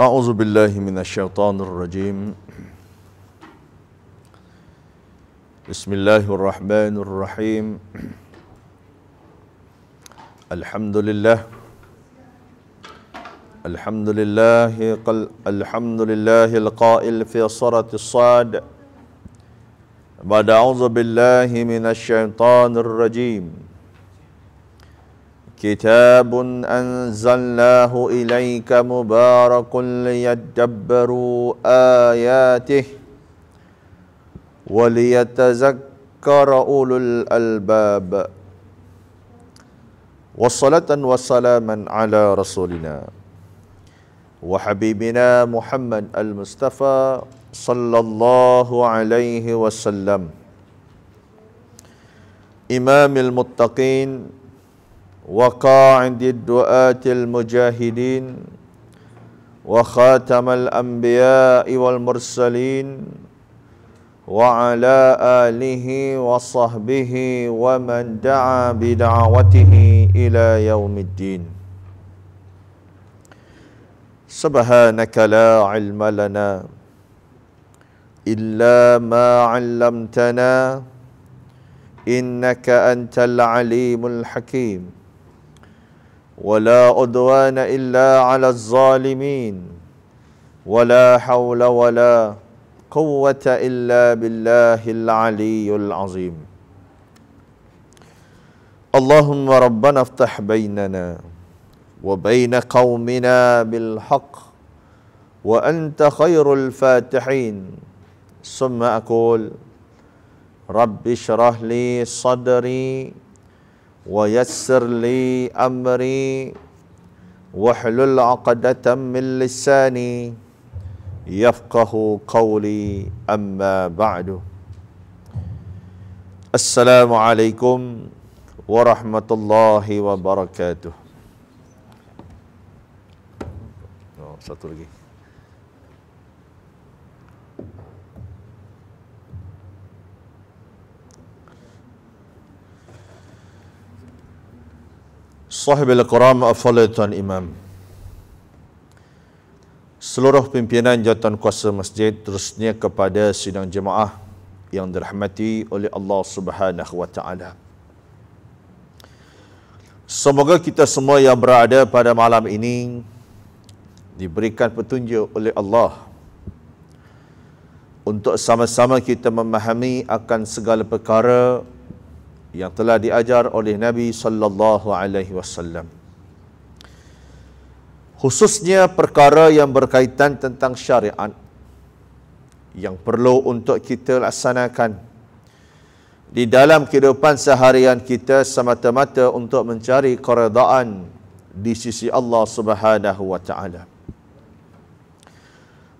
أعوذ بالله من الشيطان الرجيم بسم الله الرحمن الرحيم الحمد لله القائل في سورة الصاد بعد أعوذ بالله من الشيطان الرجيم كتاب أنزلناه إليك مبارك ليدبروا آياته وليتذكر أولو الألباب والصلاة والسلاما على رسولنا وحبيبنا محمد المصطفى صلى الله عليه وسلم إمام المتقين وقاعد الدعاة المجاهدين وخاتم الأنبياء والمرسلين وعلى آله وصحبه ومن دعا بدعوته إلى يوم الدين سبحانك لا علم لنا إلا ما علمتنا إنك أنت العليم الحكيم ولا عدوان إلا على الظالمين ولا حول ولا قوة إلا بالله العلي العظيم اللهم ربنا افتح بيننا وبين قومنا بالحق وأنت خير الفاتحين ثم أقول رب اشرح لي صدري ويسر لي أمري واحلل عقدة من لساني يفقه قولي أما بعد السلام عليكم ورحمة الله وبركاته. Satu lagi. Sahibil Kiram, Afalatan Imam, seluruh pimpinan jawatan kuasa masjid, terusnya kepada sidang jemaah yang dirahmati oleh Allah Subhanahu wa taala. Semoga kita semua yang berada pada malam ini diberikan petunjuk oleh Allah untuk sama-sama kita memahami akan segala perkara yang telah diajar oleh Nabi sallallahu alaihi wasallam. Khususnya perkara yang berkaitan tentang syariat yang perlu untuk kita laksanakan di dalam kehidupan seharian kita semata-mata untuk mencari keredaan di sisi Allah Subhanahu wa taala.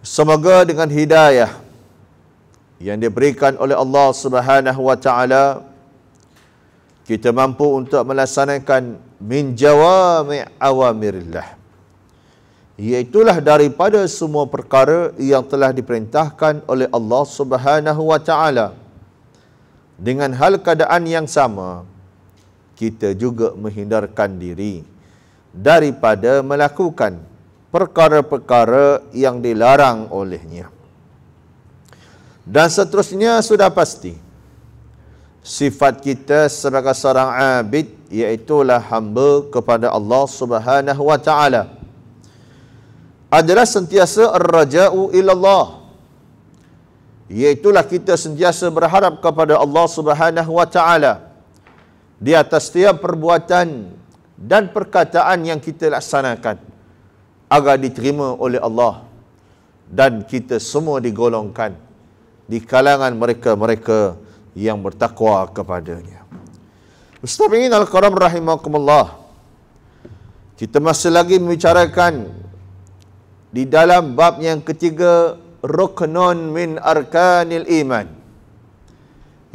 Semoga dengan hidayah yang diberikan oleh Allah Subhanahu wa taala kita mampu untuk melaksanakan min jawami' awamirillah, iaitulah daripada semua perkara yang telah diperintahkan oleh Allah Subhanahu wa taala. Dengan hal keadaan yang sama, kita juga menghindarkan diri daripada melakukan perkara-perkara yang dilarang olehnya. Dan seterusnya sudah pasti sifat kita sebagai seorang abid, iaitulah hamba kepada Allah Subhanahu wa taala, adalah sentiasa ar-raja'u ilallah, iaitulah kita sentiasa berharap kepada Allah Subhanahu wa taala di atas setiap perbuatan dan perkataan yang kita laksanakan agar diterima oleh Allah dan kita semua digolongkan di kalangan mereka-mereka yang bertakwa kepadanya. Mustami'in al-kiram rahimakumullah, kita masih lagi membicarakan di dalam bab yang ketiga, ruknun min arkanil iman,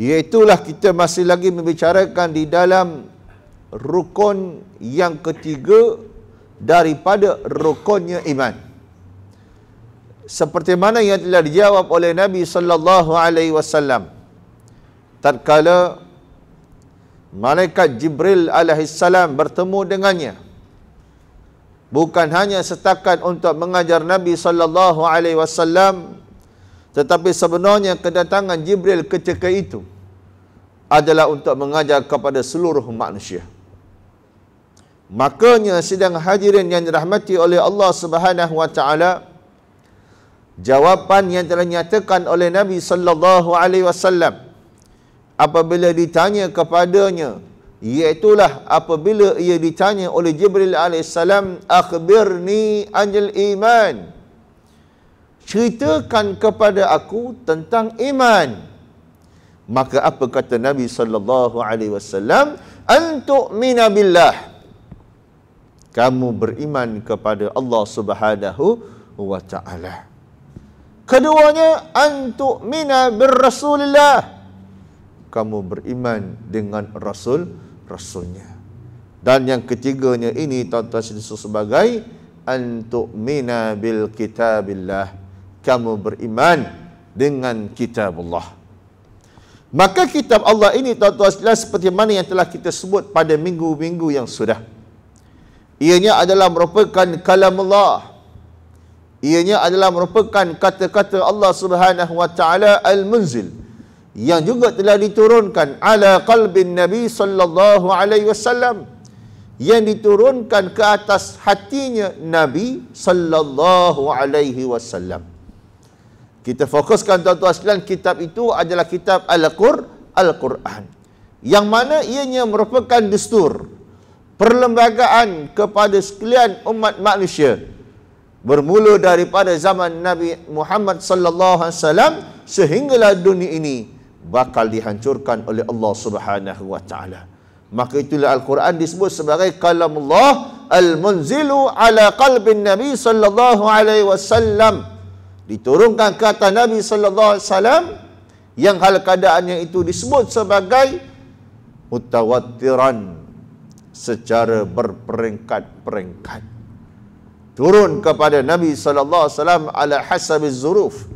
iaitulah kita masih lagi membicarakan di dalam rukun yang ketiga daripada rukunnya iman, seperti mana yang telah dijawab oleh Nabi sallallahu alaihi wasallam tatkala malaikat Jibril alaihissalam bertemu dengannya bukan hanya setakat untuk mengajar Nabi sallallahu alaihi wasallam, tetapi sebenarnya kedatangan Jibril ketika itu adalah untuk mengajar kepada seluruh manusia. Makanya sidang hadirin yang dirahmati oleh Allah Subhanahu wa taala, jawapan yang telah dinyatakan oleh Nabi sallallahu alaihi wasallam apabila ditanya kepadanya, iaitulah apabila ia ditanya oleh Jibril alaihissalam, akhbirni anil iman, ceritakan kepada aku tentang iman. Maka apa kata Nabi sallallahu alaihi wasallam? Antu'mina billah, kamu beriman kepada Allah Subhanahu wa taala. Keduanya, antu'mina birrasulillah, kamu beriman dengan rasulnya. Dan yang ketiganya ini tuan-tuan disebut sebagai antu'mina bil kitabillah, kamu beriman dengan kitab Allah. Maka kitab Allah ini tuan-tuan seperti mana yang telah kita sebut pada minggu-minggu yang sudah, ianya adalah merupakan kalam Allah, ianya adalah merupakan kata-kata Allah Subhanahu wa taala al-munzil, yang juga telah diturunkan ala qalbin Nabi sallallahu alaihi wasallam, yang diturunkan ke atas hatinya Nabi sallallahu alaihi wasallam. Kita fokuskan tuan-tuan sekalian, kitab itu adalah kitab Al-Quran, yang mana ianya merupakan destur perlembagaan kepada sekalian umat manusia, bermula daripada zaman Nabi Muhammad sallallahu alaihi wasallam sehinggalah dunia ini bakal dihancurkan oleh Allah Subhanahu wa taala. Maka itulah Al-Quran disebut sebagai kalamullah al-munzilu ala qalbin Nabi sallallahu alaihi wasallam, diturunkan ke atas Nabi sallallahu alaihi wasallam, yang hal keadaannya itu disebut sebagai mutawattiran, secara berperingkat-peringkat. Turun kepada Nabi sallallahu alaihi wasallam ala hasabiz zuruf,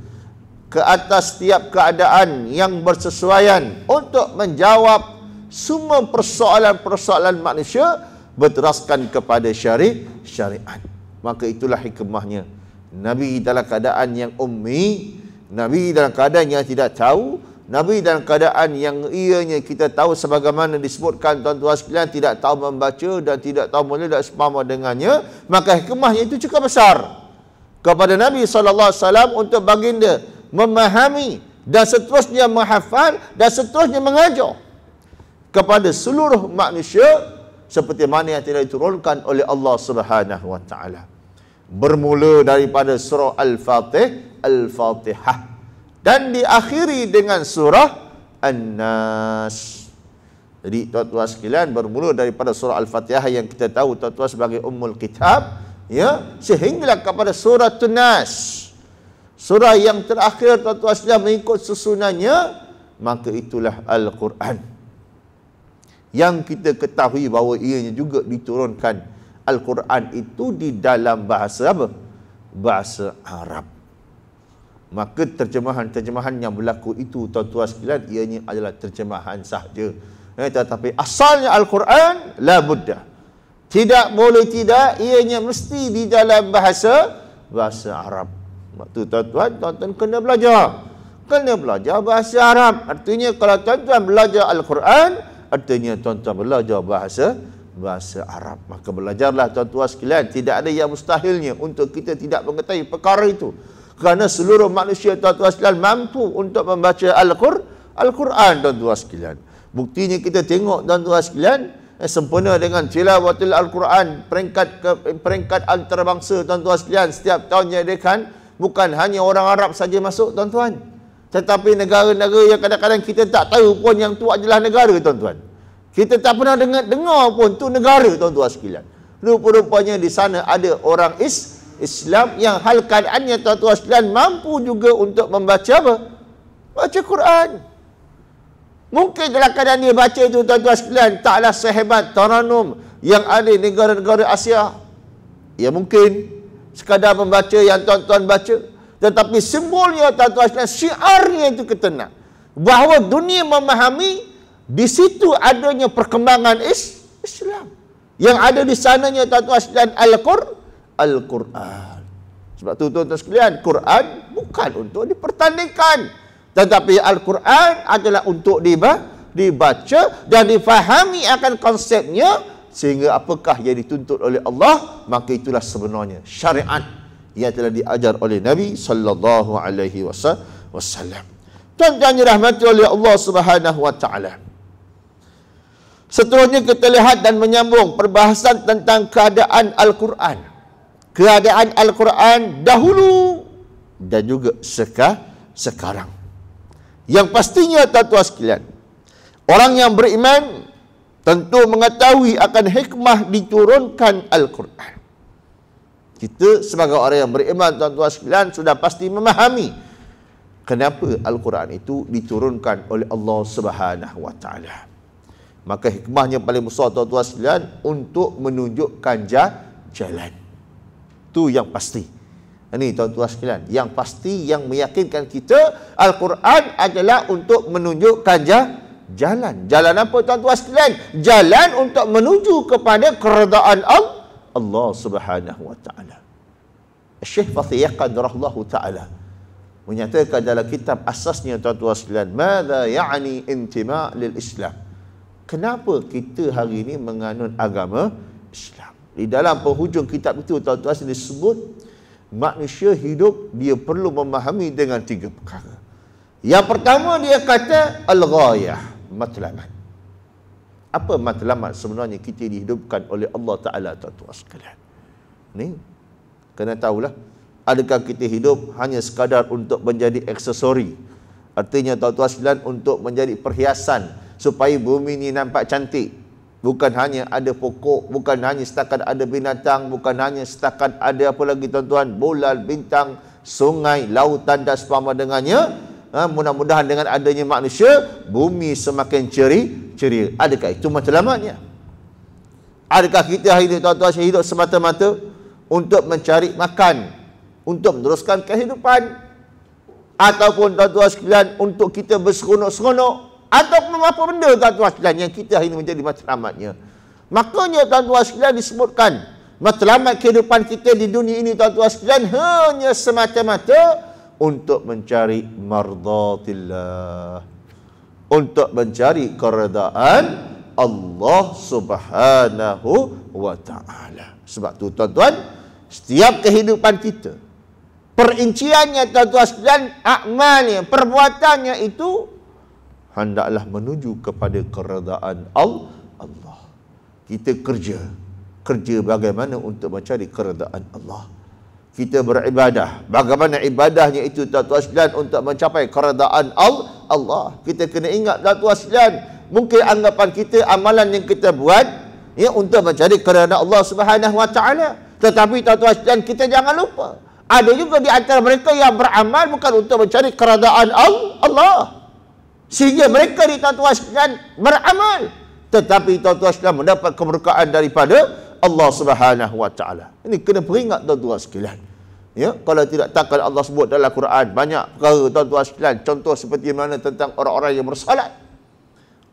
ke atas setiap keadaan yang bersesuaian untuk menjawab semua persoalan-persoalan manusia berteraskan kepada syariat. Maka itulah hikmahnya. Nabi dalam keadaan yang ummi, Nabi dalam keadaan yang tidak tahu, Nabi dalam keadaan yang ianya kita tahu sebagaimana disebutkan tuan-tuan sekalian, tidak tahu membaca dan tidak tahu menulis dan seumpama dengannya, maka hikmahnya itu cukup besar kepada Nabi SAW untuk baginda memahami dan seterusnya menghafal dan seterusnya mengajar kepada seluruh manusia seperti mana yang telah diturunkan oleh Allah Subhanahu wa taala. Bermula daripada surah Al-Fatihah dan diakhiri dengan surah An-Nas. Jadi tuan-tuan sekalian, bermula daripada surah Al-Fatihah yang kita tahu tuan-tuan sebagai ummul kitab, ya, sehinggalah kepada surah An-Nas, surah yang terakhir tuan-tuan sekalian mengikut susunannya. Maka itulah Al-Quran yang kita ketahui bahawa ianya juga diturunkan. Al-Quran itu di dalam bahasa apa? Bahasa Arab. Maka terjemahan-terjemahan yang berlaku itu tuan-tuan sekalian, ianya adalah terjemahan sahaja. Tetapi asalnya Al-Quran la budda, tidak boleh tidak, ianya mesti di dalam bahasa Arab. Waktu tuan-tuan kena belajar bahasa Arab. Artinya kalau tuan-tuan belajar Al-Quran, artinya tuan-tuan belajar bahasa Arab. Maka belajarlah tuan-tuan sekalian, tidak ada yang mustahilnya untuk kita tidak mengetahui perkara itu, kerana seluruh manusia tuan-tuan sekalian mampu untuk membaca Al-Quran tuan-tuan sekalian. Buktinya kita tengok tuan-tuan sekalian, sempurna dengan tilawatul Al-Quran, peringkat antarabangsa tuan-tuan sekalian setiap tahun diadakan. Bukan hanya orang Arab saja masuk tuan-tuan, tetapi negara-negara yang kadang-kadang kita tak tahu pun yang tu adalah negara tuan-tuan. Kita tak pernah dengar pun tu negara tuan-tuan sekalian. Rupa-rupanya di sana ada orang Islam yang hal keadaannya tuan-tuan sekalian mampu juga untuk membaca apa? Baca Quran. Mungkin dalam keadaan dia baca itu tuan-tuan sekalian taklah sehebat Taranum yang ada di negara-negara Asia. Ya mungkin sekadar membaca yang tuan-tuan baca, tetapi simbolnya tuan-tuan sekalian, syiarnya itu kita nak bahawa dunia memahami di situ adanya perkembangan Islam. Yang ada di sananya tuan-tuan sekalian Al-Quran. Sebab tu tuan-tuan sekalian, Quran bukan untuk dipertandingkan, tetapi Al-Quran adalah untuk dibaca dan difahami akan konsepnya, sehingga apakah yang dituntut oleh Allah, maka itulah sebenarnya syariat yang telah diajar oleh Nabi sallallahu alaihi wasallam. Tuan-tuan dirahmati oleh Allah Subhanahu wa taala. Seterusnya kita lihat dan menyambung perbahasan tentang keadaan Al-Quran. Keadaan Al-Quran dahulu dan juga sekarang. Yang pastinya tuan-tuan sekalian, orang yang beriman tentu mengetahui akan hikmah diturunkan Al-Quran. Kita sebagai orang yang beriman tuan-tuan sekalian sudah pasti memahami kenapa Al-Quran itu diturunkan oleh Allah Subhanahu wa taala. Maka hikmahnya paling besar tuan-tuan sekalian untuk menunjukkan jalan. Itu yang pasti. Ini tuan-tuan sekalian, yang pasti yang meyakinkan kita Al-Quran adalah untuk menunjukkan jalan. Jalan apa tuan-tuan sekalian? Jalan untuk menuju kepada keredaan Allah Subhanahu wa taala. Syekh Fathiyah qadarallahu taala menyatakan dalam kitab asasnya tuan-tuan sekalian, "Madza ya'ni intima' lil Islam?" Kenapa kita hari ini menganut agama Islam? Di dalam penghujung kitab itu tuan-tuan disebut manusia hidup dia perlu memahami dengan 3 perkara. Yang pertama dia kata al-ghayah, matlamat. Apa matlamat sebenarnya kita dihidupkan oleh Allah Taala tuan-tuan sekalian? Ni kena tahulah, adakah kita hidup hanya sekadar untuk menjadi aksesori? Artinya tuan-tuan sekalian untuk menjadi perhiasan supaya bumi ini nampak cantik. Bukan hanya ada pokok, bukan hanya setakat ada binatang, bukan hanya setakat ada apa lagi tuan-tuan, bulan, bintang, sungai, lautan dan seumpama dengannya. Mudah-mudahan dengan adanya manusia, bumi semakin ceria. Adakah itu matlamatnya? Adakah kita hidup tuan-tuan hidup semata-mata untuk mencari makan, untuk meneruskan kehidupan, ataupun tuan-tuan sekalian untuk kita berseronok-seronok, ataupun apa benda tuan-tuan sekalian yang kita hari ini menjadi matlamatnya? Makanya tuan-tuan sekalian disebutkan matlamat kehidupan kita di dunia ini tuan-tuan sekalian hanya semata-mata untuk mencari mardatillah, untuk mencari keredaan Allah Subhanahu wa taala. Sebab tu tuan-tuan, setiap kehidupan kita, perinciannya tuan-tuan sekalian, amalnya, perbuatannya itu hendaklah menuju kepada keredaan Allah. Kita kerja bagaimana untuk mencari keredaan Allah. Kita beribadah, bagaimana ibadahnya itu tuan-tuan sekalian untuk mencapai keredaan Allah. Kita kena ingat tuan-tuan sekalian, mungkin anggapan kita amalan yang kita buat ya untuk mencari keredaan Allah Subhanahu wa taala. Tetapi tuan-tuan sekalian, kita jangan lupa, ada juga di antara mereka yang beramal bukan untuk mencari keredaan Allah, sehingga mereka di tuan-tuan sekalian beramal, tetapi tuan-tuan sekalian mendapat keberkahan daripada Allah Subhanahu wa taala. Ini kena peringat tuan-tuan sekalian. Ya, kalau tidak takkan Allah sebut dalam Quran banyak perkara tuan-tuan sekalian. Contoh seperti mana tentang orang-orang yang bersolat.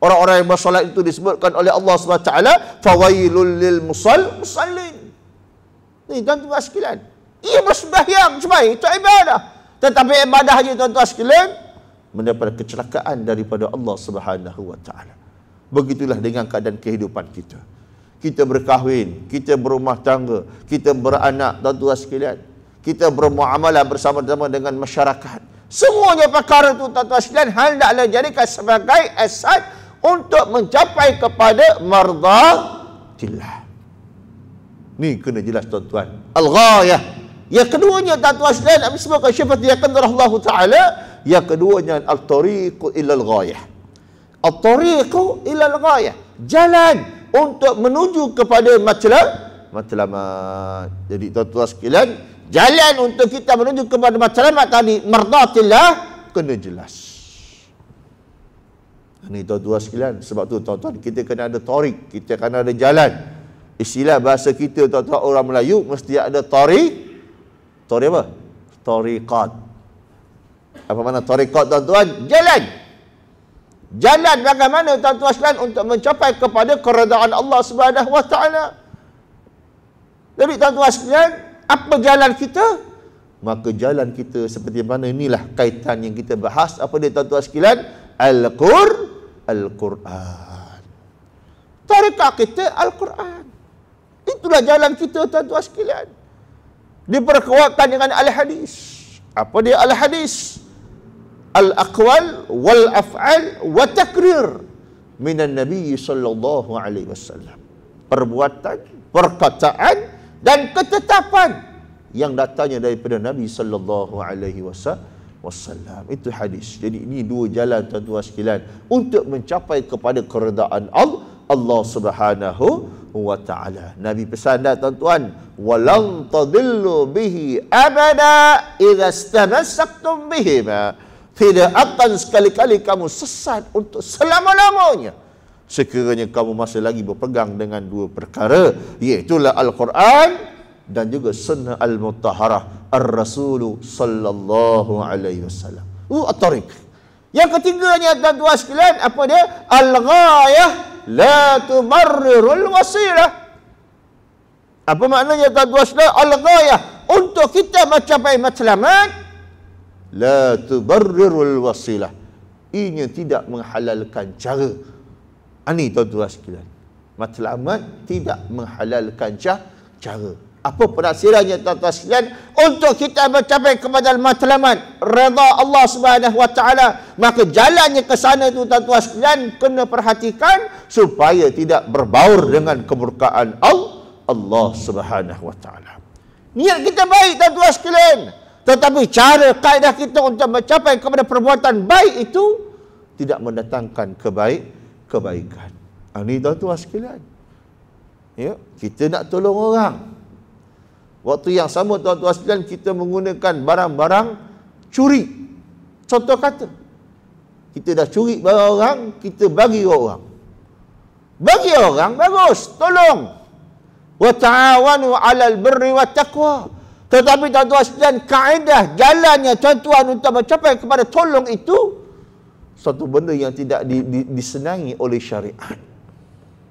Orang-orang yang bersolat itu disebutkan oleh Allah Subhanahu wa taala, fawailul lil musallin. Ni tuan-tuan sekalian, ia bersembahyang sebaik itu ibadah, tetapi ibadahnya tuan-tuan sekalian mendapat kecelakaan daripada Allah Subhanahu wa taala. Begitulah dengan keadaan kehidupan kita. Kita berkahwin, kita berumah tangga, kita beranak tuan-tuan sekalian, kita bermuamalah bersama-sama dengan masyarakat. Semuanya perkara itu tuan-tuan sekalian hendaklah jadikan sebagai asas untuk mencapai kepada mardatillah. Ni kena jelas tuan-tuan. Al-ghayah. Yang keduanya tuan-tuan sekalian, Nabi sebutkan syafat Allah taala, yang keduanya al-tariqu ilal ghayah. Al-tariqu ilal ghayah, jalan untuk menuju kepada matlamat. Jadi tuan-tuan sekalian, jalan untuk kita menuju kepada matlamat tadi, mardatillah, kena jelas. Ini tuan-tuan sekalian, sebab tu tuan-tuan kita kena ada tariq, kita kena ada jalan. Istilah bahasa kita tuan-tuan orang Melayu mesti ada tariq apa? Tariqat. Apa makna tariqat tuan-tuan? Jalan. Jalan bagaimana tuan-tuan sekalian untuk mencapai kepada keredaan Allah Subhanahu wa taala. Jadi tuan-tuan sekalian, Apa jalan kita? Maka jalan kita seperti mana, inilah kaitan yang kita bahas. Apa dia tuan-tuan sekalian? Al-Quran. Tarekat kita Al-Quran. Itulah jalan kita tuan-tuan sekalian. Diperkuatkan dengan Al-Hadis. Apa dia Al-Hadis? Al-aqwal wal-af'al wa takrir minan Nabi sallallahu alaihi wasallam. Perbuatan, perkataan dan ketetapan yang datangnya daripada Nabi sallallahu alaihi wasallam. Itu hadis. Jadi ini dua jalan tuan-tuan sekalian untuk mencapai kepada keredaan Allah Subhanahu wa taala. Nabi pesan dah tuan-tuan, walan tadillu bihi abada idza istamassaktum bihima. Tidak akan sekali-kali kamu sesat untuk selama-lamanya sekiranya kamu masih lagi berpegang dengan dua perkara, iaitulah Al-Quran dan juga sunnah al-mutahharah ar-Rasul sallallahu alaihi wasallam. At-tariq. Yang ketiganya tuan-tuan sekalian, apa dia? Al-ghayah la tumarrirul wasilah. Apa maknanya tuan-tuan sekalian? Al-ghayah, untuk kita mencapai matlamat, la tubarrirul wasilah. Ianya tidak menghalalkan cara. Ini tuan-tuan sekalian. Matlamat tidak menghalalkan cara. Apa penafsirannya tuan-tuan sekalian? Untuk kita mencapai kepada matlamat redha Allah Subhanahu wa taala, maka jalannya ke sana tu tuan-tuan sekalian kena perhatikan supaya tidak berbaur dengan kemurkaan Allah Subhanahu wa taala. Niat kita baik tuan-tuan sekalian, tetapi cara kaedah kita untuk mencapai kepada perbuatan baik itu tidak mendatangkan kebaikan. Ini tuan-tuan sekalian. Ya, kita nak tolong orang. Waktu yang sama tuan-tuan sekalian kita menggunakan barang-barang curi. Contoh kata, kita dah curi barang orang, kita bagi orang. Bagi orang bagus, tolong. Wa ta'awanu 'alal birri wat taqwa. Tetapi tuan-tuan sekalian, kaedah jalannya tuan-tuan untuk mencapai kepada tolong itu satu benda yang tidak disenangi oleh syariat.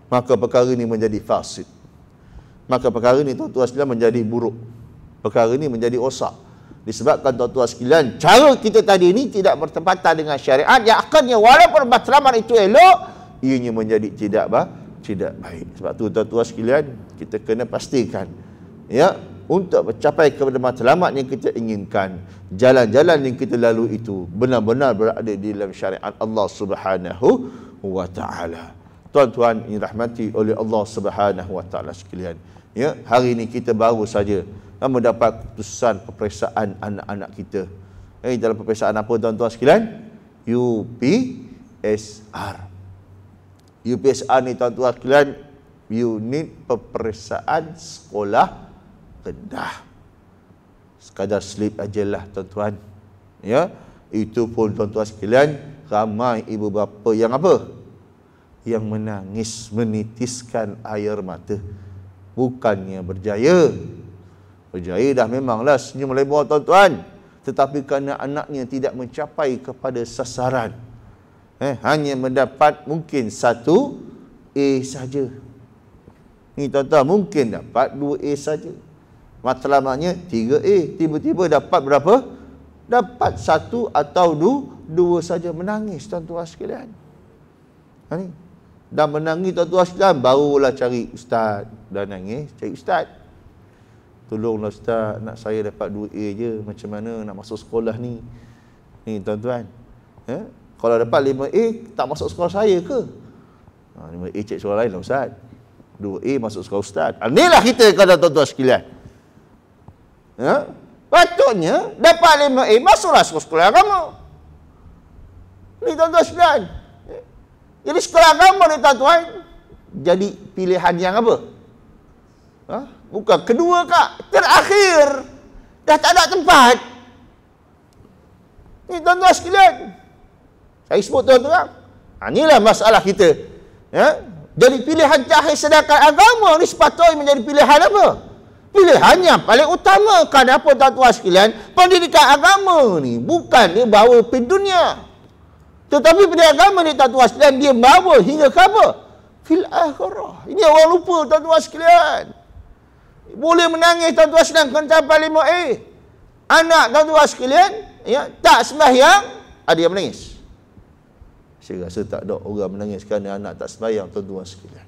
Maka perkara ini menjadi fasid. Maka perkara ini tuan-tuan sekalian menjadi buruk. Perkara ini menjadi rosak. Disebabkan tuan-tuan sekalian, cara kita tadi ini tidak bertempatan dengan syariat, yang akhirnya walaupun matlamat itu elok, ianya menjadi tidak baik. Sebab tu tuan-tuan sekalian, kita kena pastikan, ya, untuk mencapai kepada matlamat yang kita inginkan, jalan-jalan yang kita lalui itu benar-benar berada di dalam syariat Allah Subhanahu wa taala. Tuan-tuan yang dirahmati oleh Allah Subhanahu wa taala sekalian, ya, hari ini kita baru saja mendapat keputusan peperiksaan anak-anak kita. Dalam peperiksaan apa tuan-tuan sekalian? UPSR. UPSR ni tuan-tuan sekalian, unit peperiksaan sekolah rendah. Sekadar slip ajalah tuan-tuan. Ya, itu pun tuan-tuan sekalian, ramai ibu bapa yang apa? Yang menangis, menitiskan air mata. Bukannya berjaya. Berjaya dah memanglah senyum lebar tuan-tuan. Tetapi kerana anaknya tidak mencapai kepada sasaran, hanya mendapat mungkin 1 A saja. Ni tuan-tuan, mungkin dapat 2 A saja. Matlamatnya 3 A. Tiba-tiba dapat berapa? Dapat 1 atau 2 saja. Menangis tuan-tuan sekalian. Ni. Dah menangis tuan-tuan sekalian, barulah cari ustaz. Dah nangis, cari ustaz. Tolonglah ustaz, nak saya dapat 2 A je. Macam mana nak masuk sekolah ni? Ni tuan-tuan. Kalau dapat 5 A, tak masuk sekolah saya ke? 5 A cek sekolah lain lah ustaz. 2 A masuk sekolah ustaz. Inilah kita kata tuan-tuan sekalian. Patutnya dapat 5 A, masuklah sekolah agama. Ni tuan-tuan sekalian. Jadi sekolah agama ni tuan-tuan jadi pilihan yang apa? Bukan kedua kak, terakhir. Dah tak ada tempat. Ni tuan-tuan sekalian, saya sebut tuan-tuan, inilah masalah kita. Jadi pilihan terakhir, sedangkan agama ni sepatutnya menjadi pilihan apa? Pilihan yang paling utama. Kenapa tuan-tuan sekalian? Pendidikan agama ni bukan dia bawa pergi dunia, tetapi pendidikan agama ni tuan-tuan sekalian, dia bawa hingga ke apa? Fil akhirah. Ini orang lupa tuan-tuan sekalian. Boleh menangis tuan-tuan sekalian sampai 5A. Anak tuan-tuan sekalian ya, tak sembahyang, ada yang menangis. Saya rasa tak ada orang menangis kerana anak tak sembahyang tuan-tuan sekalian.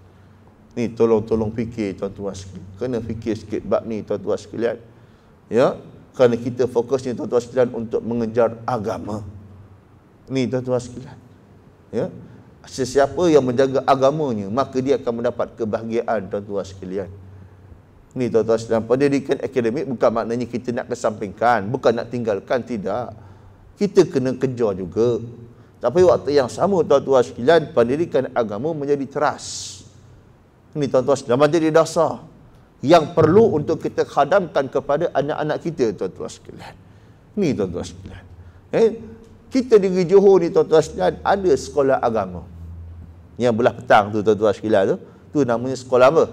Ni tolong fikir tuan-tuan sekalian. Kena fikir sikit bab ni tuan-tuan sekalian. Ya, kerana kita fokusnya tuan-tuan sekalian untuk mengejar agama. Ni tuan-tuan sekalian. Ya. Sesiapa yang menjaga agamanya, maka dia akan mendapat kebahagiaan tuan-tuan sekalian. Ni tuan-tuan sekalian, pendidikan akademik bukan maknanya kita nak kesampingkan, bukan nak tinggalkan, tidak. Kita kena kejar juga. Tapi waktu yang sama tuan-tuan sekalian, pendidikan agama menjadi teras. Ini tuan-tuan sekalian, menjadi dasar yang perlu untuk kita khadamkan kepada anak-anak kita tuan-tuan sekalian. Ini tuan-tuan sekalian. Kita di Johor ni tuan-tuan sekalian ada sekolah agama. Yang belah petang tu tuan-tuan sekalian tu namanya sekolah apa?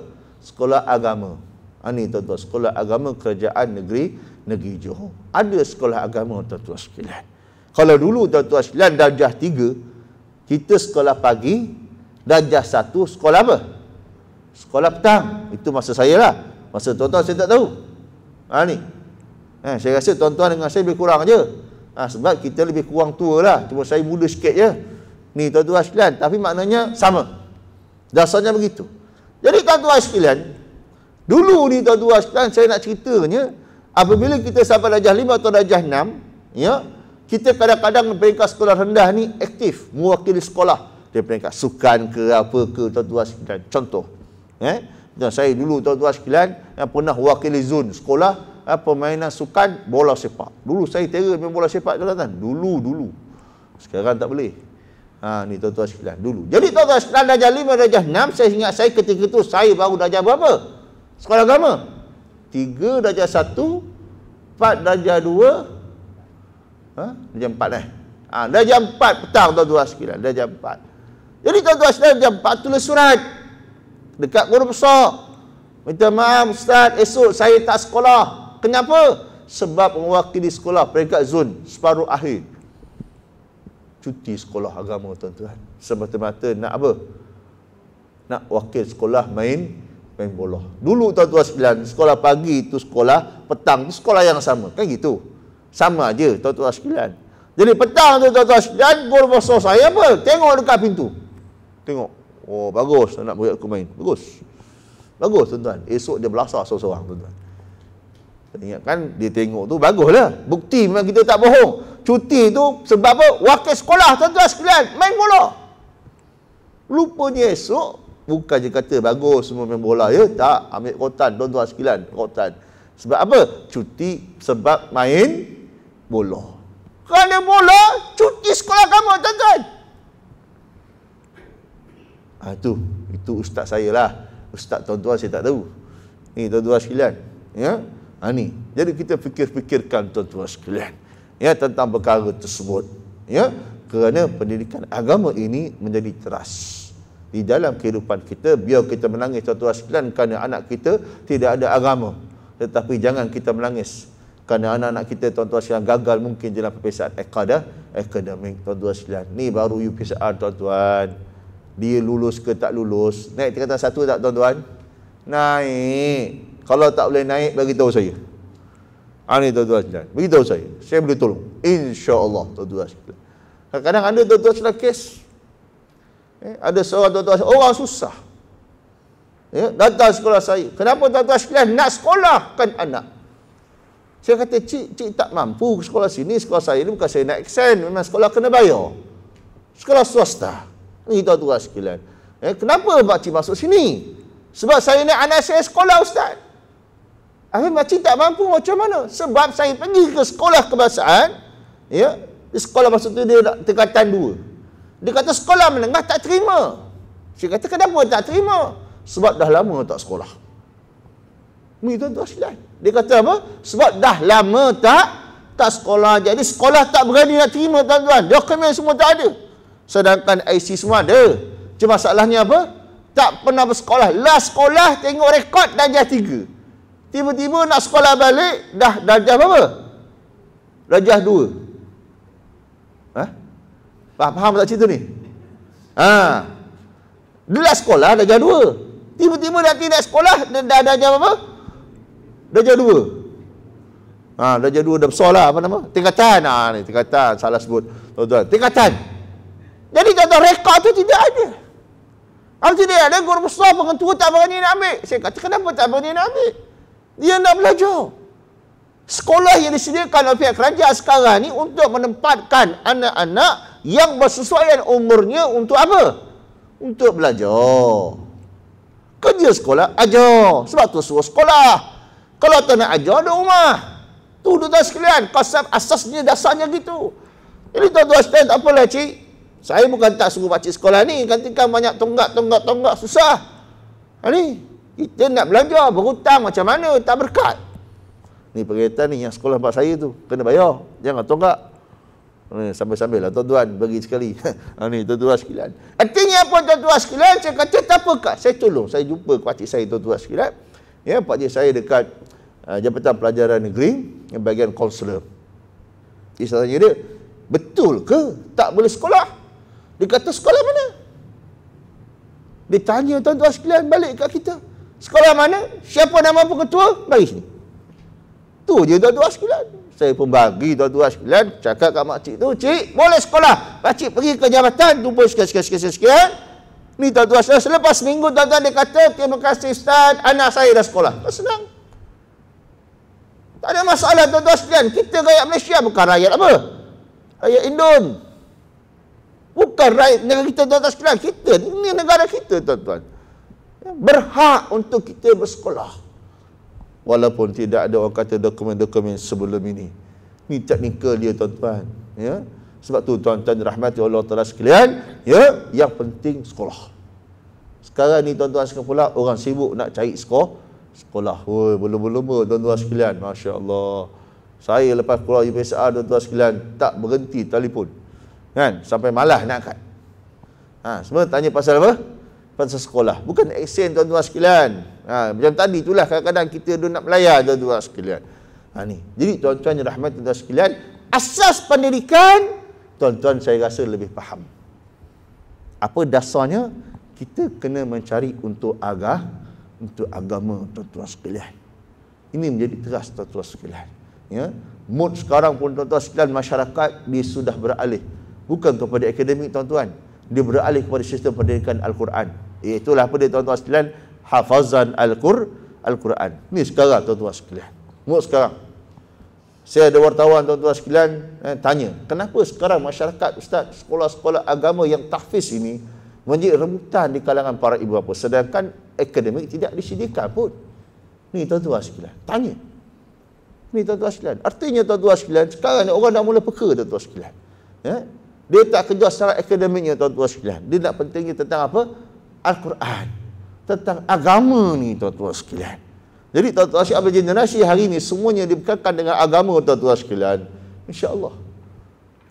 Sekolah agama. Ini tuan-tuan, sekolah agama kerajaan negeri Johor. Ada sekolah agama tuan-tuan sekalian. Kalau dulu tuan-tuan sekalian darjah 3, kita sekolah pagi, darjah 1 sekolah apa? Sekolah petang. Itu masa saya lah. Masa tuan-tuan saya tak tahu. Ni. Saya rasa tuan-tuan dengan saya lebih kurang je. Sebab kita lebih kurang tua lah. Cuma saya muda sikit je. Ni tuan-tuan sekalian. Tapi maknanya sama. Dasarnya begitu. Jadi tuan-tuan sekalian, dulu ni tuan-tuan sekalian, saya nak ceritanya, apabila kita sampai darjah 5 atau darjah 6, ya, kita kadang-kadang peringkat sekolah rendah ni aktif, mewakili sekolah. Dia peringkat sukan ke apa ke tuan-tuan sekalian. Contoh. Dan saya dulu tuan-tuan sekalian yang pernah wakili zon sekolah permainan sukan bola sepak. Dulu saya terror main bola sepak tuan-tuan. Dulu. Sekarang tak boleh. Ni tuan-tuan sekalian dulu. Jadi tuan-tuan sekalian darjah 5, darjah 6, saya ingat saya ketika itu saya baru darjah berapa? Sekolah agama. 3 darjah 1, 4 darjah 2, darjah 4 darjah 4 petang tuan-tuan sekalian, darjah 4. Jadi tuan-tuan sekalian darjah 4 tulis surat dekat guru besar. Minta maaf Ustaz, esok saya tak sekolah. Kenapa? Sebab mewakili sekolah peringkat zon separuh akhir. Cuti sekolah agama tuan-tuan. Semata-mata nak apa? Nak wakil sekolah main bola. Dulu tuan-tuan sekalian, sekolah pagi tu sekolah, petang tu sekolah yang sama. Kan gitu. Sama aja tuan-tuan sekalian. Jadi petang tu tuan-tuan sekalian, guru besar saya apa? Tengok dekat pintu. Tengok. Oh, bagus anak budak aku main. Bagus tuan-tuan. Esok dia belasah seorang-seorang tuan-tuan. Ingatkan dia tengok tu baguslah. Bukti memang kita tak bohong. Cuti tu sebab apa? Wakil sekolah tuan-tuan sekalian main bola. Lupanya esok bukan je kata bagus semua main bola ya, tak, ambil rotan tuan-tuan sekalian, rotan. Sebab apa? Cuti sebab main bola. Kerana bola, cuti sekolah kamu tuan-tuan. Itu ustaz saya lah. Ustaz tuan-tuan saya tak tahu. Ni tuan-tuan sekalian, ya. Ni. Jadi kita fikir-fikirkan tuan-tuan sekalian, ya, tentang perkara tersebut, ya. Kerana pendidikan agama ini menjadi teras di dalam kehidupan kita. Biar kita menangis tuan-tuan sekalian kerana anak kita tidak ada agama, tetapi jangan kita menangis kerana anak-anak kita tuan-tuan sekalian gagal mungkin dalam peperiksaan akademik tuan-tuan sekalian. Ni baru UPSR tuan-tuan. Dia lulus ke tak lulus, naik tingkatan 1 tak tuan-tuan? Naik. Kalau tak boleh naik, bagi tahu saya. Ni tuan-tuan sekalian, beritahu saya boleh tolong, insya-Allah tuan-tuan sekalian. Kadang-kadang ada tuan-tuan sekalian kes, ada seorang tuan-tuan orang susah, datang sekolah saya. Kenapa tuan-tuan sekalian? Nak sekolahkan anak. Saya kata, cik tak mampu sekolah sini. Sekolah saya ni bukan saya nak extend, memang sekolah kena bayar, sekolah swasta. Ni tuan-tuan sekalian, kenapa makcik masuk sini? Sebab saya nak anak saya sekolah ustaz. Makcik tak mampu macam mana? Sebab saya pergi ke sekolah kebangsaan, ya, sekolah maksud tu dia tingkatan 2. Dia kata sekolah menengah tak terima. Saya kata kenapa tak terima? Sebab dah lama tak sekolah. Ni tuan-tuan sekalian. Dia kata apa? Sebab dah lama tak sekolah. Jadi sekolah tak berani nak terima tuan-tuan. Dokumen semua tak ada. Sedangkan IC semua ada. Cuma masalahnya apa? Tak pernah bersekolah. Last sekolah tengok rekod darjah 3. Tiba-tiba nak sekolah balik dah darjah berapa? Darjah 2. Faham tak cerita ni? Dia last sekolah darjah 2. Tiba-tiba nak tidak sekolah dah darjah berapa? Darjah 2. Darjah 2 dah besar lah, apa nama? Tingkatan. Ni tingkatan, salah sebut. Tuan-tuan, tingkatan. Jadi tuan-tuan, rekod tu tidak ada. Kalau tidak ada, guru besar pengetua tak berani nak ambil. Saya kata, kenapa tak berani nak ambil? Dia nak belajar. Sekolah yang disediakan oleh pihak kerajaan sekarang ni untuk menempatkan anak-anak yang bersesuaian umurnya untuk apa? Untuk belajar. Kerja sekolah, ajar. Sebab tu suruh sekolah. Kalau tak nak ajar, ada rumah. Tu tuan-tuan sekalian, konsep asasnya, dasarnya gitu. Jadi tuan-tuan sekalian, tak apalah cik. Saya bukan tak suruh pakcik sekolah ni. Gantikan banyak tonggak, susah. Ni, kita nak belajar, berhutang macam mana, tak berkat. Ni perkhidmatan ni, yang sekolah pak saya tu, kena bayar. Jangan tonggak. Sambil-sambil lah tuan-tuan, bagi sekali. Ni tuan-tuan sekalian. Artinya apa tuan-tuan sekalian? Saya kata tak apa, saya tolong. Saya jumpa pakcik saya tuan-tuan sekalian. Ya, pakcik saya dekat Jabatan Pelajaran Negeri, yang bahagian kaunselor. Saya tanya dia, betul ke tak boleh sekolah? Dia kata, sekolah mana? Dia tanya tuan-tuan sekalian balik kat kita. Sekolah mana? Siapa nama pengetua? Bagi sini. Tu je tuan-tuan sekalian. Saya pun bagi tuan-tuan sekalian, cakap kat makcik tu, cik, boleh sekolah. Pakcik pergi ke jabatan, jumpa sekian. Ni tuan-tuan sekalian, selepas seminggu tuan-tuan dia kata, terima kasih Ustaz, anak saya dah sekolah. Senang. Tak ada masalah tuan-tuan sekalian. Kita rakyat Malaysia bukan rakyat apa? Rakyat Indon. Bukan rakyat negara kita tuan-tuan sekalian. Kita, ini negara kita tuan-tuan. Berhak untuk kita bersekolah. Walaupun tidak ada orang kata dokumen-dokumen sebelum ini. Ini teknikal dia tuan-tuan. Ya. Sebab tu tuan-tuan rahmati Allah Ta'ala sekalian. Ya, yang penting sekolah. Sekarang ni tuan-tuan sekalian pula, orang sibuk nak cari sekolah. Woi, belum-belum tuan-tuan sekalian. Masya Allah. Saya lepas keluar UPSR tuan-tuan sekalian, tak berhenti telefon. Kan? Sampai malas nak angkat. Semua tanya pasal apa? Pasal sekolah. Bukan aksen tuan-tuan sekalian. Macam tadi itulah kadang-kadang kita nak melayar tuan-tuan sekalian. Ni. Jadi tuan-tuan yang rahmat tuan-tuan sekalian, asas pendidikan, tuan-tuan saya rasa lebih faham. Apa dasarnya? Kita kena mencari untuk agama tuan-tuan sekalian. Ini menjadi teras tuan-tuan sekalian. Ya. Mood sekarang pun tuan-tuan sekalian, masyarakat dia sudah beralih. Bukan kepada akademik tuan-tuan. Dia beralih kepada sistem pendidikan Al-Quran. Itulah apa dia tuan-tuan sekalian, hafazan Al-Quran. Ni sekarang tuan-tuan sekalian. Mood sekarang. Saya ada wartawan tuan-tuan sekalian tanya, kenapa sekarang masyarakat ustaz sekolah-sekolah agama yang tahfiz ini menjadi rebutan di kalangan para ibu bapa, sedangkan akademik tidak disediakan pun. Ni tuan-tuan sekalian. Tanya. Ni tuan-tuan sekalian. Artinya tuan-tuan sekalian, sekarang ni orang dah mula peka tuan-tuan sekalian. Ya? Dia tak kerja secara akademiknya tuan-tuan sekalian. Dia nak pentingnya tentang apa? Al-Quran. Tentang agama ni tuan-tuan sekalian. Jadi tuan-tuan sekalian, generasi hari ni semuanya dibekalkan dengan agama tuan-tuan sekalian. InsyaAllah.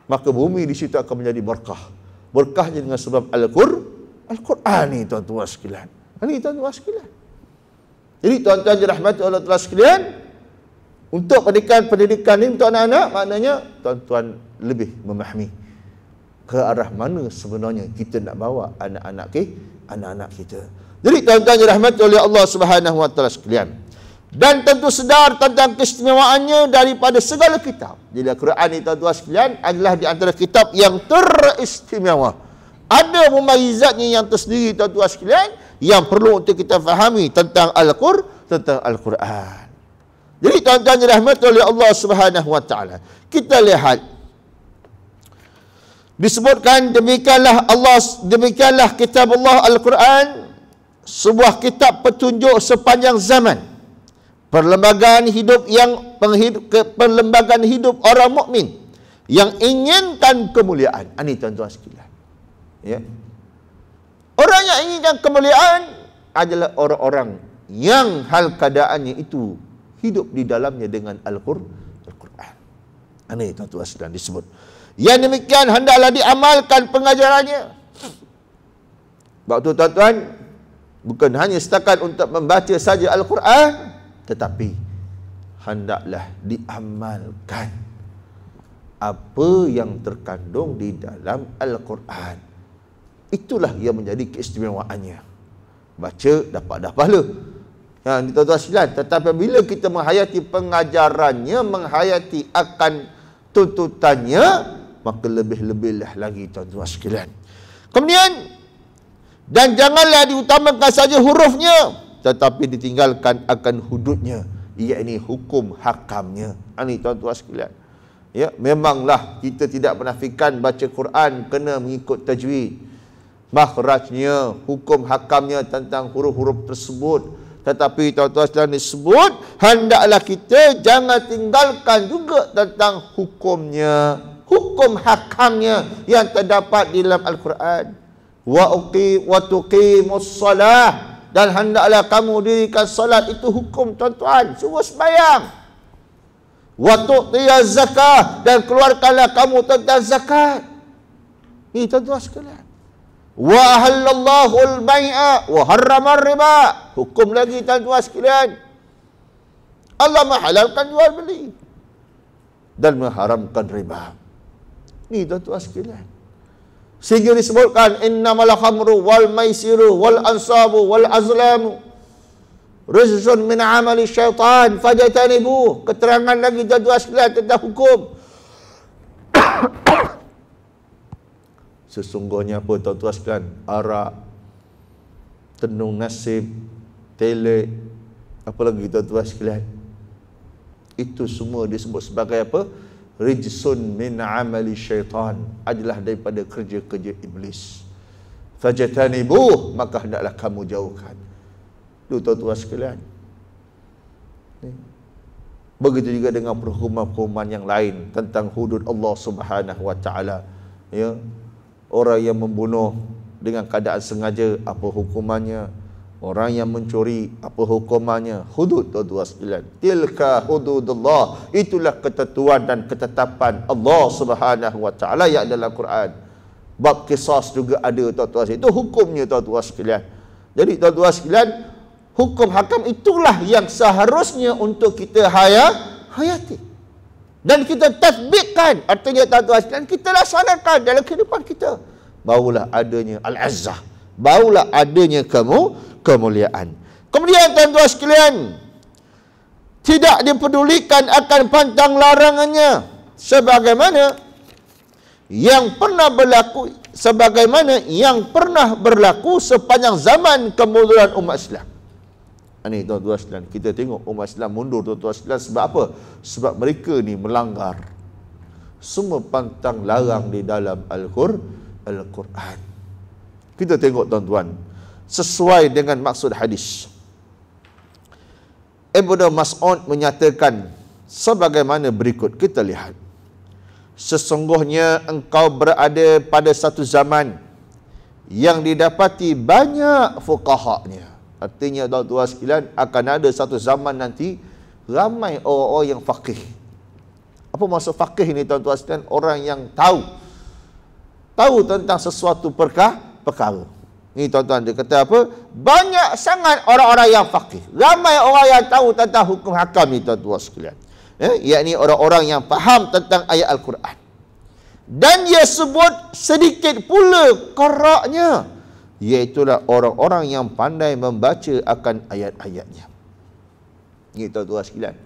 Maka bumi di situ akan menjadi berkah. Berkahnya dengan sebab Al-Quran ni tuan-tuan sekalian. Ini tuan-tuan sekalian. Jadi tuan-tuan dirahmati Allah Ta'ala sekalian, untuk pendidikan ni untuk anak-anak, maknanya tuan-tuan lebih memahami ke arah mana sebenarnya kita nak bawa anak-anak kita. Jadi tuan-tuan dirahmati oleh Allah Subhanahu Wa Ta'ala sekalian, dan tentu sedar tentang keistimewaannya daripada segala kitab. Jadi Al-Quran ini tuan-tuan sekalian adalah di antara kitab yang teristimewa. Ada mumayizatnya yang tersendiri tuan-tuan sekalian, yang perlu untuk kita fahami tentang Al-Quran. Jadi tuan-tuan dirahmati oleh Allah Subhanahu Wa Ta'ala, kita lihat disebutkan demikianlah kitab Allah Al-Quran, sebuah kitab petunjuk sepanjang zaman, perlembagaan hidup orang mukmin yang inginkan kemuliaan. Ini tuan-tuan sekalian. Ya. Orang yang inginkan kemuliaan adalah orang-orang yang hal keadaannya itu hidup di dalamnya dengan Al-Quran. Ini tuan-tuan sekalian disebut. Yang demikian hendaklah diamalkan pengajarannya. Sebab tu tuan-tuan, bukan hanya setakat untuk membaca saja Al-Quran, tetapi hendaklah diamalkan apa yang terkandung di dalam Al-Quran. Itulah yang menjadi keistimewaannya. Baca dapat dah pahala, tuan-tuan sekalian. Tetapi bila kita menghayati pengajarannya, menghayati akan tuntutannya, maka lebih-lebihlah lagi tuan-tuan sekalian. Kemudian, dan janganlah diutamakan saja hurufnya, tetapi ditinggalkan akan hududnya, iaitu hukum hakamnya. Ini tuan-tuan sekalian. Ya, memanglah kita tidak menafikan baca Quran kena mengikut tajwid, makhrajnya, hukum hakamnya tentang huruf-huruf tersebut. Tetapi tuan-tuan sekalian disebut, hendaklah kita jangan tinggalkan juga tentang hukumnya, hukum hakamnya yang terdapat di dalam Al-Quran. Wa tuqimus salah, dan hendaklah kamu dirikan salat, itu hukum tuan-tuan, suruh sembahyang. Wa tu'tiyaz zakah, dan keluarkanlah kamu tentang zakat. Ini tuan-tuan sekalian. Wa ahallallahu al-bai'a wa harrama riba. Hukum lagi tuan-tuan sekalian. Allah menghalalkan jual beli dan mengharamkan riba. Ini tuan-tuan sekalian. Sehingga disebutkan innamal khamru wal maisiru wal ansabu wal azlamu rizqun min amali syaitan fajtanibu. Keterangan lagi tuan-tuan sekalian tentang hukum. Sesungguhnya apa tuan-tuan sekalian? Arak, tenung nasib, telek, apa lagi tuan-tuan sekalian? Itu semua disebut sebagai apa? Rijsun min amali syaitan, adalah daripada kerja-kerja iblis. Fajtanibu, maka hendaklah kamu jauhkan. Itu tuan-tuan sekalian. Begitu juga dengan perhukuman-perhukuman yang lain tentang hudud Allah Subhanahu wa taala. Ya. Orang yang membunuh dengan keadaan sengaja, apa hukumannya? Orang yang mencuri, apa hukumannya? Hudud tuan-tuan sekalian. Tilka hududullah, itulah ketentuan dan ketetapan Allah Subhanahu wa taala yang dalam Quran. Bab qisas juga ada tuan-tuan. Itu hukumnya tuan-tuan sekalian. Jadi tuan-tuan sekalian, hukum hakam itulah yang seharusnya untuk kita hayati dan kita tatbikkan. Artinya tuan-tuan sekalian, kita laksanakan dalam kehidupan kita. Barulah adanya al-izzah, barulah adanya kemuliaan. Kemudian tuan-tuan sekalian, tidak dipedulikan akan pantang larangannya sebagaimana yang pernah berlaku sepanjang zaman kemunduran umat Islam. Ini tuan-tuan sekalian, kita tengok umat Islam mundur tuan-tuan sekalian sebab apa? Sebab mereka ni melanggar semua pantang larang di dalam Al-Quran. Kita tengok tuan-tuan, sesuai dengan maksud hadis, Ibnu Mas'ud menyatakan sebagaimana berikut. Kita lihat, sesungguhnya engkau berada pada satu zaman yang didapati banyak fuqahanya. Artinya tuan-tuan sekalian, akan ada satu zaman nanti ramai orang-orang yang faqih. Apa maksud faqih ini tuan-tuan sekalian? Orang yang tahu tentang sesuatu perkara. Ini tuan-tuan, dia kata apa? Banyak sangat orang-orang yang faqih. Ramai orang yang tahu tentang hukum hakam ni tuan-tuan sekalian. Yakni orang-orang yang faham tentang ayat Al-Quran. Dan dia sebut sedikit pula qaraknya, iaitulah orang-orang yang pandai membaca akan ayat-ayatnya. Ini tuan-tuan sekalian.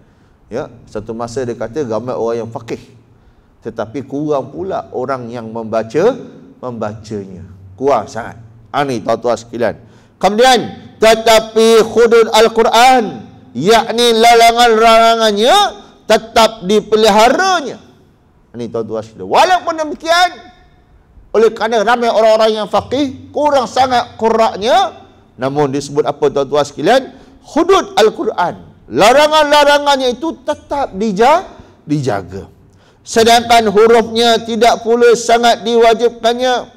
Ya, satu masa dia kata ramai orang yang faqih, tetapi kurang pula orang yang membacanya. Kurang sangat. Ini tuan-tuan sekalian. Kemudian, tetapi hudud Al-Quran, yakni larangan-larangannya tetap dipeliharanya. Ini tuan-tuan sekalian. Walaupun demikian, oleh kerana ramai orang-orang yang faqih, kurang sangat quraknya, namun disebut apa tuan-tuan sekalian? Hudud Al-Quran, larangan-larangannya itu tetap dijaga. Sedangkan hurufnya tidak pula sangat diwajibkannya.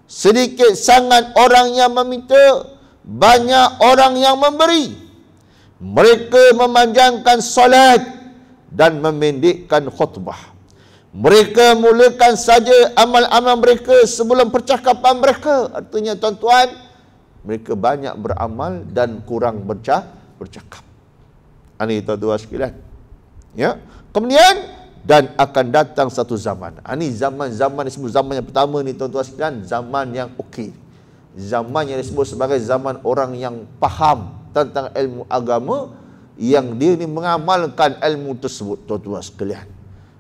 Sedikit sangat orang yang meminta, banyak orang yang memberi. Mereka memanjangkan solat dan memendekkan khutbah. Mereka mulakan saja amal-amal mereka sebelum percakapan mereka. Artinya tuan-tuan, mereka banyak beramal dan kurang bercakap. Ini tuan-tuan sekalian. Ya. Kemudian, dan akan datang satu zaman. Ini zaman-zaman disebut zaman yang pertama ni tuan-tuan sekalian, zaman yang okey. Zaman yang disebut sebagai zaman orang yang faham tentang ilmu agama yang dia ni mengamalkan ilmu tersebut, tuan-tuan sekalian.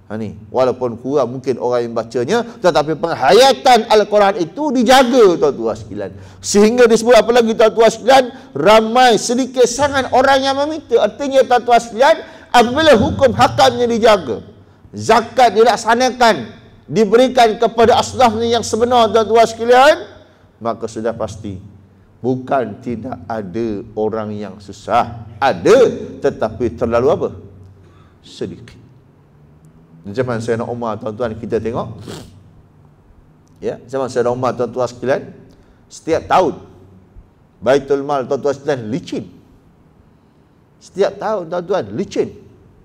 Ni, walaupun kurang mungkin orang yang bacanya, tetapi penghayatan Al-Quran itu dijaga, tuan-tuan sekalian. Sehingga disebut apa lagi, tuan-tuan sekalian, ramai sedikit sangat orang yang meminta. Artinya, tuan-tuan sekalian, apabila hukum hakamnya dijaga, zakat dilaksanakan, diberikan kepada aslafnya yang sebenar, tuan-tuan sekalian, maka sudah pasti bukan tidak ada orang yang susah. Ada, tetapi terlalu apa? Sedikit. Zaman Sayyidina Umar, tuan-tuan, kita tengok, ya, zaman Sayyidina Umar, tuan-tuan sekalian, setiap tahun Baitul Mal, tuan-tuan sekalian, licin. Setiap tahun, tuan-tuan, licin.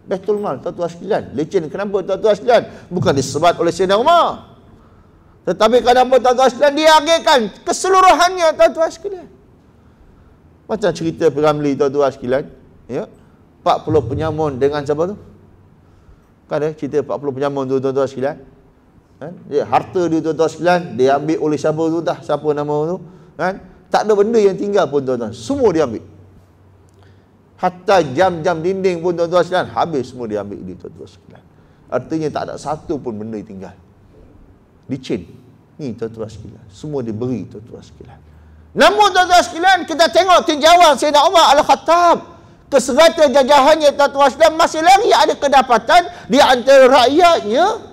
Baitul Mal, tuan-tuan sekalian, licin. Kenapa, tuan-tuan sekalian? Bukan disebut oleh Sayyidina Umar, tetapi kenapa, tuan-tuan sekalian, diagihkan keseluruhannya, tuan-tuan sekalian. Macam cerita Piramli, tuan-tuan sekalian, ya, 40 penyamun dengan siapa tu? Kan ada cerita 40 penyamun tu, tuan-tuan sekalian. Kan? Dia, harta dia, tuan-tuan sekalian, dia ambil oleh siapa tu dah, siapa nama tu. Kan? Tak ada benda yang tinggal pun, tuan-tuan. Semua dia ambil. Hatta jam-jam dinding pun, tuan-tuan sekalian, habis semua dia ambil dia, tuan-tuan sekalian. Artinya tak ada satu pun benda yang tinggal. Licin. Ni, tuan-tuan sekalian. Semua diberi, tuan-tuan sekalian. Namun, tuan-tuan sekalian, kita tengok tinjauan Sayyidina Umar Al-Khattab. Keserata jajahannya, tuan-tuan sekalian, masih lagi ada kedapatan di antara rakyatnya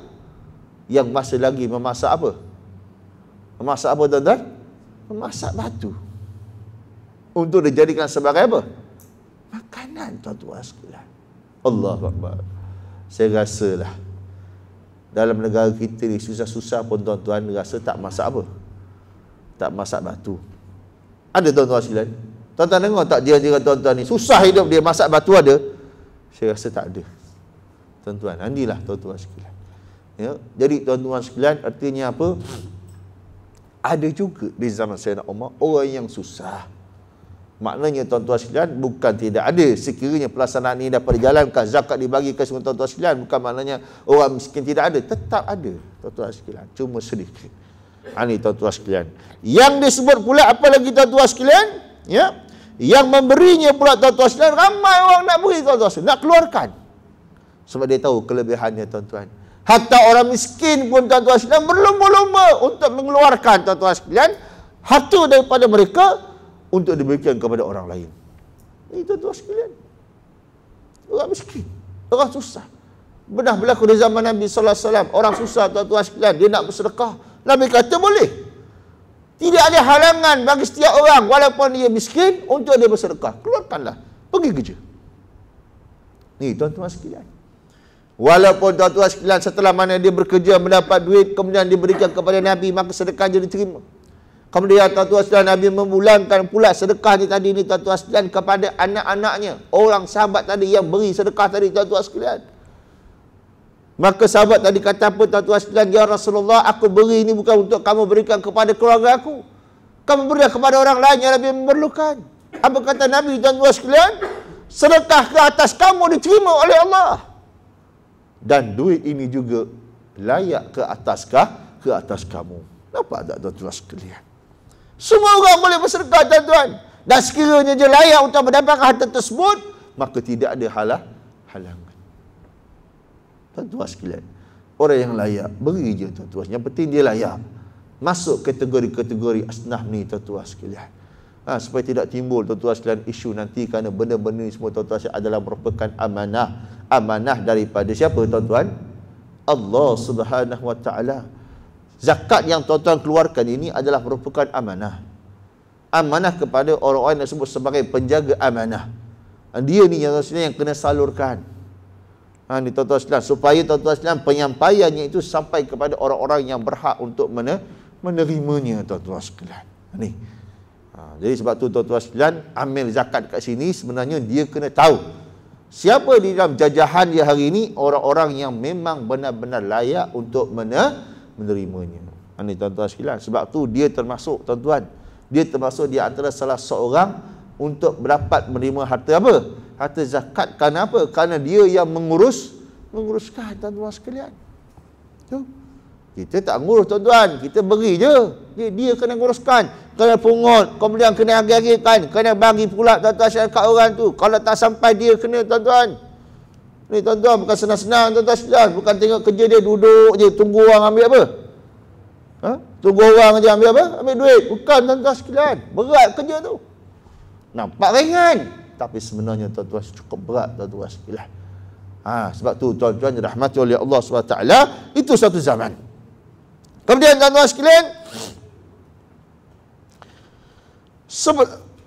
yang masih lagi memasak apa? Memasak apa, tuan-tuan? Memasak batu. Untuk dijadikan sebagai apa? Makanan, tuan-tuan sekalian. Allahu Akbar. Saya rasalah dalam negara kita ni susah-susah pun, tuan-tuan, rasa tak masak apa? Tak masak batu. Ada, tuan-tuan sekalian? Tuan-tuan dengar tak jiran-jiran tuan-tuan ni susah hidup dia, masak batu ada? Saya rasa tak ada, tuan-tuan. Inilah, tuan-tuan sekalian, ya. Jadi, tuan-tuan sekalian, artinya apa? Ada juga di zaman Sayyidina Umar orang yang susah. Maknanya, tuan-tuan sekalian, bukan tidak ada. Sekiranya pelaksanaan ini dapat dijalankan, zakat dibagi ke semua tuan-tuan sekalian, bukan maknanya orang miskin tidak ada. Tetap ada, tuan-tuan sekalian, cuma sedikit. Ini, tuan-tuan sekalian. Yang disebut pula apa lagi, tuan-tuan sekalian? Ya, yang memberinya pula, tuan-tuan sekalian, ramai orang nak beri, tuan-tuan sekalian, nak keluarkan. Sebab dia tahu kelebihannya, tuan-tuan. Hatta orang miskin pun, tuan-tuan sekalian, berlumba-lumba untuk mengeluarkan, tuan-tuan sekalian, harta daripada mereka untuk diberikan kepada orang lain. Ini, tuan-tuan sekalian, orang miskin, orang susah. Pernah berlaku di zaman Nabi sallallahu alaihi wasallam, orang susah, tuan-tuan sekalian, dia nak bersedekah. Nabi kata boleh. Tidak ada halangan bagi setiap orang, walaupun dia miskin, untuk dia bersedekah. Keluarkanlah, pergi kerja. Ni, tuan-tuan sekalian. Walaupun, tuan-tuan sekalian, setelah mana dia bekerja, mendapat duit, kemudian diberikan kepada Nabi, maka sedekahnya diterima. Kemudian, tuan-tuan sekalian, Nabi memulangkan pula sedekahnya tadi ni, tuan-tuan sekalian, kepada anak-anaknya. Orang sahabat tadi yang beri sedekah tadi, tuan-tuan sekalian. Maka sahabat tadi kata apa, tuan-tuan sekalian? Ya Rasulullah, aku beri ini bukan untuk kamu berikan kepada keluarga aku. Kamu berikan kepada orang lain yang lebih memerlukan. Apa kata Nabi, tuan-tuan sekalian? Sedekah ke atas kamu diterima oleh Allah. Dan duit ini juga layak ke ataskah? Ke atas kamu. Nampak tak, tuan-tuan sekalian? Semua orang boleh bersedekah, tuan-tuan. Dan sekiranya dia layak untuk mendapatkan harta tersebut, maka tidak ada halangan. Tuan-tuan sekalian, orang yang layak, beri je, tuan-tuan. Yang penting dia layak masuk kategori-kategori asnaf ni, tuan-tuan sekalian. Supaya tidak timbul, tuan-tuan sekalian, isu nanti, kerana benda-benda ni semua, tuan-tuan sekalian, adalah merupakan amanah. Amanah daripada siapa, tuan-tuan? Allah Subhanahu Wa Ta'ala. Zakat yang tuan-tuan keluarkan ini adalah merupakan amanah. Amanah kepada orang-orang yang disebut sebagai penjaga amanah. Dia ni yang kena salurkan. Ni, tuan-tuan sekalian, supaya, tuan-tuan sekalian, penyampaiannya itu sampai kepada orang-orang yang berhak untuk menerimanya, tuan-tuan sekalian. Ni. Jadi sebab tu, tuan-tuan sekalian, amil zakat kat sini sebenarnya dia kena tahu siapa di dalam jajahan dia hari ini, orang-orang yang memang benar-benar layak untuk menerimanya. Ni, tuan-tuan sekalian, sebab tu dia termasuk, tuan-tuan, dia termasuk di antara salah seorang untuk dapat menerima harta apa? Harta zakat. Kerana apa? Kerana dia yang menguruskan, tuan-tuan sekalian. Tu. Kita tak ngurus tuan-tuan, kita beri je. Dia kena nguruskan, kena pungut, kemudian kena agih-agihkan, kena bagi pula tuan-tuan syarikat orang tu. Kalau tak sampai dia kena tuan-tuan. Ni tuan-tuan bukan senang-senang tuan-tuan sekalian, bukan tengok kerja dia duduk je tunggu orang ambil apa? Tunggu orang je ambil apa? Ambil duit. Bukan tuan-tuan sekalian, berat kerja tu. Nampak ringan, tapi sebenarnya tuan-tuan cukup berat tuan-tuan sekalian. Sebab tu tuan-tuan dirahmati oleh Allah SWT, itu satu zaman. Kemudian tuan-tuan sekalian,